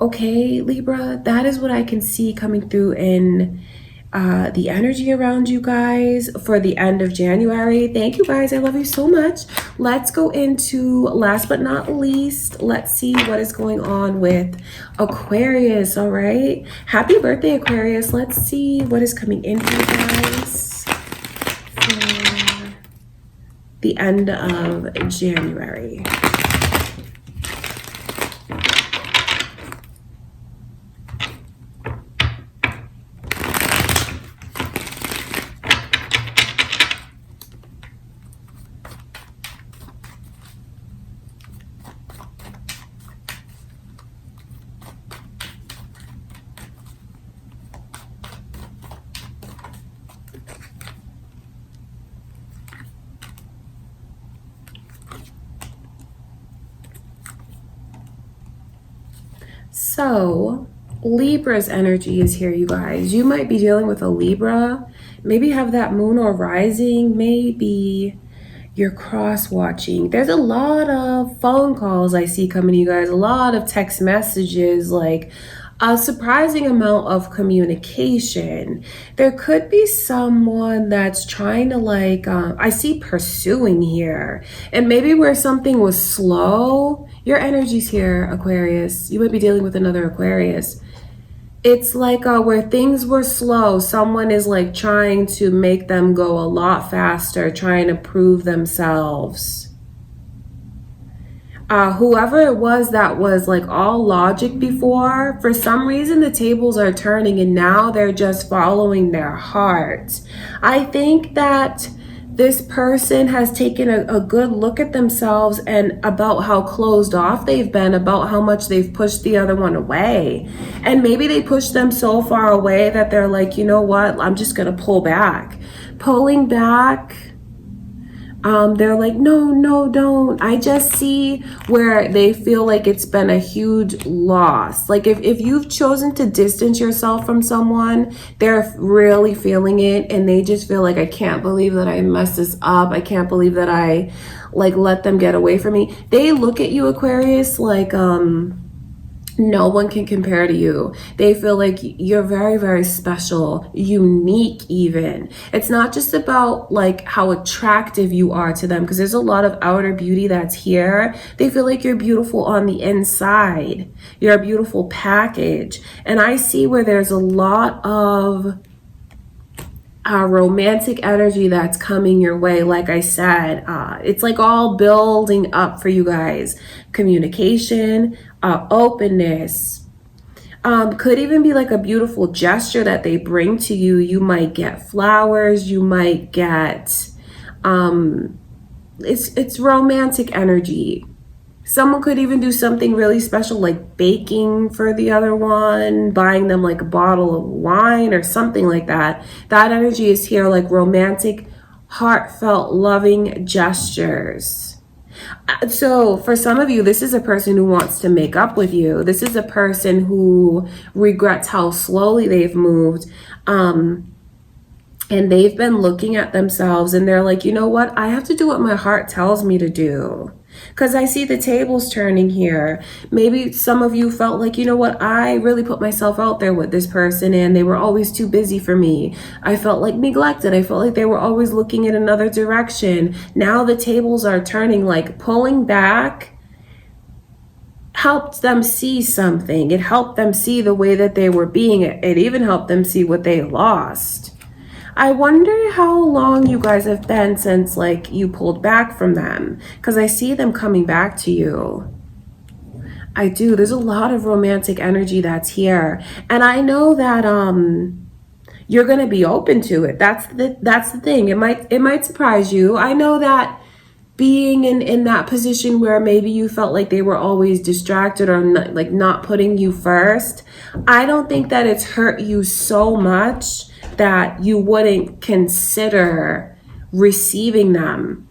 Okay, Libra, that is what I can see coming through in the energy around you guys for the end of January. Thank you guys. I love you so much. Let's go into, last but not least, let's see what is going on with Aquarius. All right. Happy birthday, Aquarius. Let's see what is coming in for you guys for the end of January. So Libra's energy is here, you guys. You might be dealing with a Libra, maybe have that moon or rising, maybe you're cross watching. There's a lot of phone calls I see coming to you guys, a lot of text messages, like a surprising amount of communication. There could be someone that's trying to, like, I see pursuing here, and maybe where something was slow. Your energy's here, Aquarius. You might be dealing with another Aquarius. It's like where things were slow, someone is like trying to make them go a lot faster, trying to prove themselves. Whoever it was that was like all logic before, for some reason the tables are turning and now they're just following their heart. I think that this person has taken a good look at themselves and about how closed off they've been, about how much they've pushed the other one away. And maybe they pushed them so far away that they're like, you know what, I'm just going to pull back. Pulling back, they're like, no, don't. I just see where they feel like it's been a huge loss. Like if you've chosen to distance yourself from someone, they're really feeling it, and they just feel like, I can't believe that I messed this up. I can't believe that I like let them get away from me. They look at you, Aquarius, like No one can compare to you. They feel like you're very, very special, unique even. It's not just about like how attractive you are to them, because there's a lot of outer beauty that's here. They feel like you're beautiful on the inside. You're a beautiful package. And I see where there's a lot of romantic energy that's coming your way. Like I said, it's like all building up for you guys. Communication, openness, could even be like a beautiful gesture that they bring to you. You might get flowers, you might get it's romantic energy. Someone could even do something really special like baking for the other one, buying them like a bottle of wine or something like that. That energy is here, like romantic, heartfelt, loving gestures. So for some of you, this is a person who wants to make up with you. This is a person who regrets how slowly they've moved. And they've been looking at themselves and they're like, you know what? I have to do what my heart tells me to do. Because I see the tables turning here. Maybe some of you felt like, you know what? I really put myself out there with this person and they were always too busy for me. I felt like neglected. I felt like they were always looking in another direction. Now the tables are turning, like pulling back helped them see something. It helped them see the way that they were being. It even helped them see what they lost. I wonder how long you guys have been since like you pulled back from them, because I see them coming back to you. I do. There's a lot of romantic energy that's here. And I know that you're going to be open to it. That's the thing. It might surprise you. I know that being in that position where maybe you felt like they were always distracted or not putting you first, I don't think that it's hurt you so much that you wouldn't consider receiving them,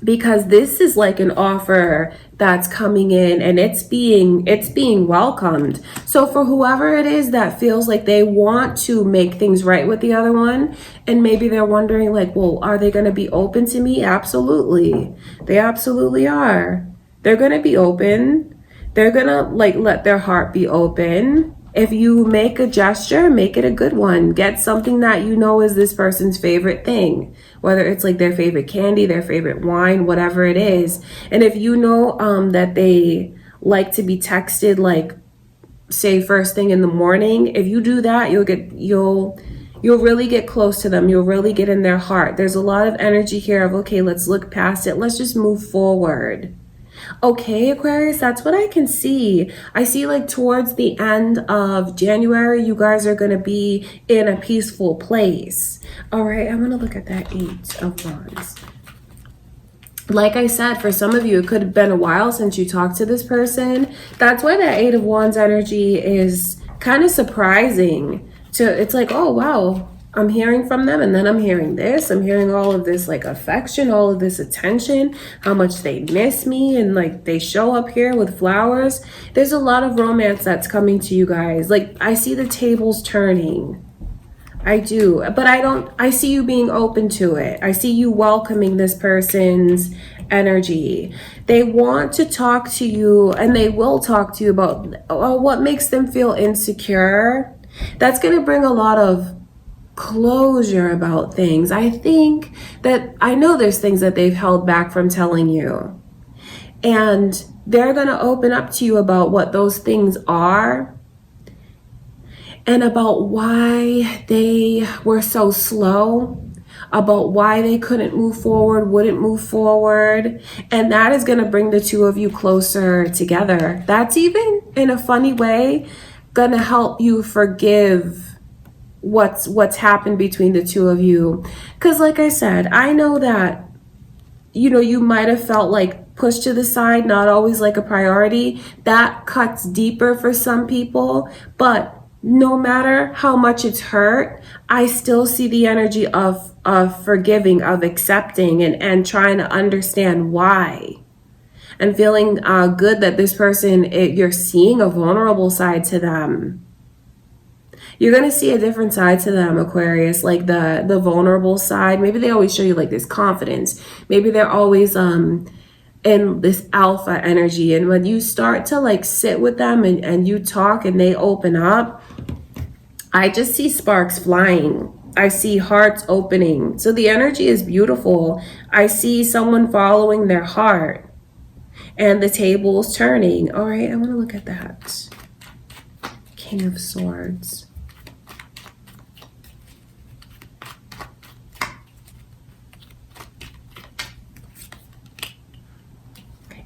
because this is like an offer that's coming in and it's being welcomed. So for whoever it is that feels like they want to make things right with the other one, and maybe they're wondering like, well, are they going to be open to me? Absolutely. They absolutely are. They're going to be open. They're going to like let their heart be open. If you make a gesture, make it a good one. Get something that you know is this person's favorite thing, whether it's like their favorite candy, their favorite wine, whatever it is. And if you know that they like to be texted, like say first thing in the morning, if you do that, you'll really get close to them. You'll really get in their heart. There's a lot of energy here of, okay, let's look past it. Let's just move forward. Okay, Aquarius, that's what I can see. I see like towards the end of January, you guys are going to be in a peaceful place. All right, I'm going to look at that 8 of Wands. Like I said, for some of you, it could have been a while since you talked to this person. That's why that 8 of Wands energy is kind of surprising. It's like, oh, wow. I'm hearing from them, and then I'm hearing this. I'm hearing all of this like affection, all of this attention, how much they miss me, and like they show up here with flowers. There's a lot of romance that's coming to you guys. Like I see the tables turning. I do, but I see you being open to it. I see you welcoming this person's energy. They want to talk to you, and they will talk to you about what makes them feel insecure. That's going to bring a lot of closure about things. I know there's things that they've held back from telling you, and they're going to open up to you about what those things are and about why they were so slow, about why they couldn't move forward, wouldn't move forward. And that is going to bring the two of you closer together. That's even in a funny way going to help you forgive what's happened between the two of you. Because like I said, I know that, you might have felt like pushed to the side, not always like a priority. That cuts deeper for some people. But no matter how much it's hurt, I still see the energy of forgiving, of accepting, and trying to understand why. And feeling good that this person, you're seeing a vulnerable side to them. You're going to see a different side to them, Aquarius, like the vulnerable side. Maybe they always show you like this confidence. Maybe they're always in this alpha energy. And when you start to like sit with them and you talk and they open up, I just see sparks flying. I see hearts opening. So the energy is beautiful. I see someone following their heart and the tables turning. All right, I want to look at that. King of Swords.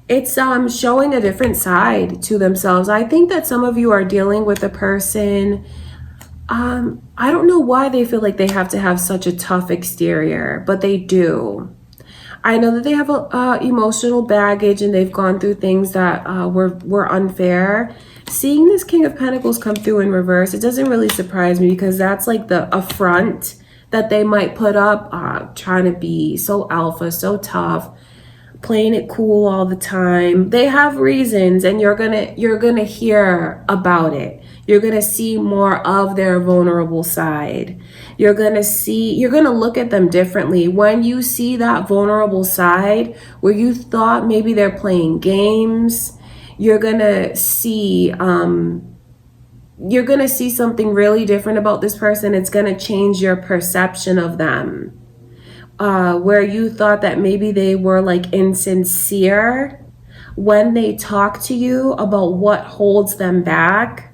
It's showing a different side to themselves. I think that some of you are dealing with a person. I don't know why they feel like they have to have such a tough exterior, but they do. I know that they have a emotional baggage and they've gone through things that were unfair. Seeing this King of Pentacles come through in reverse, it doesn't really surprise me, because that's like the affront that they might put up, trying to be so alpha, so tough, playing it cool all the time. They have reasons, and you're gonna hear about it. You're gonna see more of their vulnerable side. You're gonna look at them differently. When you see that vulnerable side where you thought maybe they're playing games, you're gonna see something really different about this person. It's gonna change your perception of them. Where you thought that maybe they were like insincere when they talk to you about what holds them back,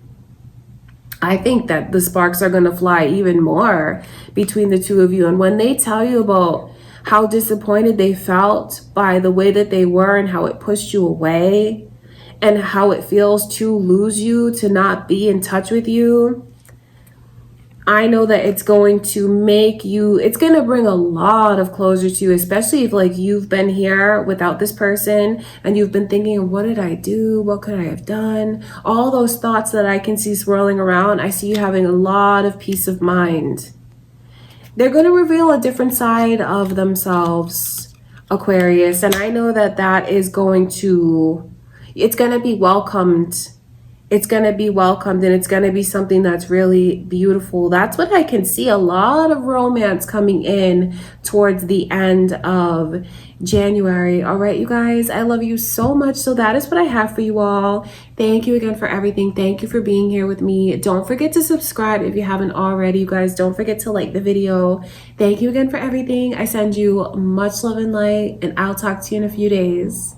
I think that the sparks are going to fly even more between the two of you. And when they tell you about how disappointed they felt by the way that they were and how it pushed you away and how it feels to lose you, to not be in touch with you, I know that it's going to bring a lot of closure to you, especially if like you've been here without this person and you've been thinking, what did I do? What could I have done? All those thoughts that I can see swirling around, I see you having a lot of peace of mind. They're going to reveal a different side of themselves, Aquarius. And I know that it's going to be welcomed. It's going to be welcomed, and it's going to be something that's really beautiful. That's what I can see. A lot of romance coming in towards the end of January. All right, you guys, I love you so much. So that is what I have for you all. Thank you again for everything. Thank you for being here with me. Don't forget to subscribe if you haven't already. You guys, don't forget to like the video. Thank you again for everything. I send you much love and light, and I'll talk to you in a few days.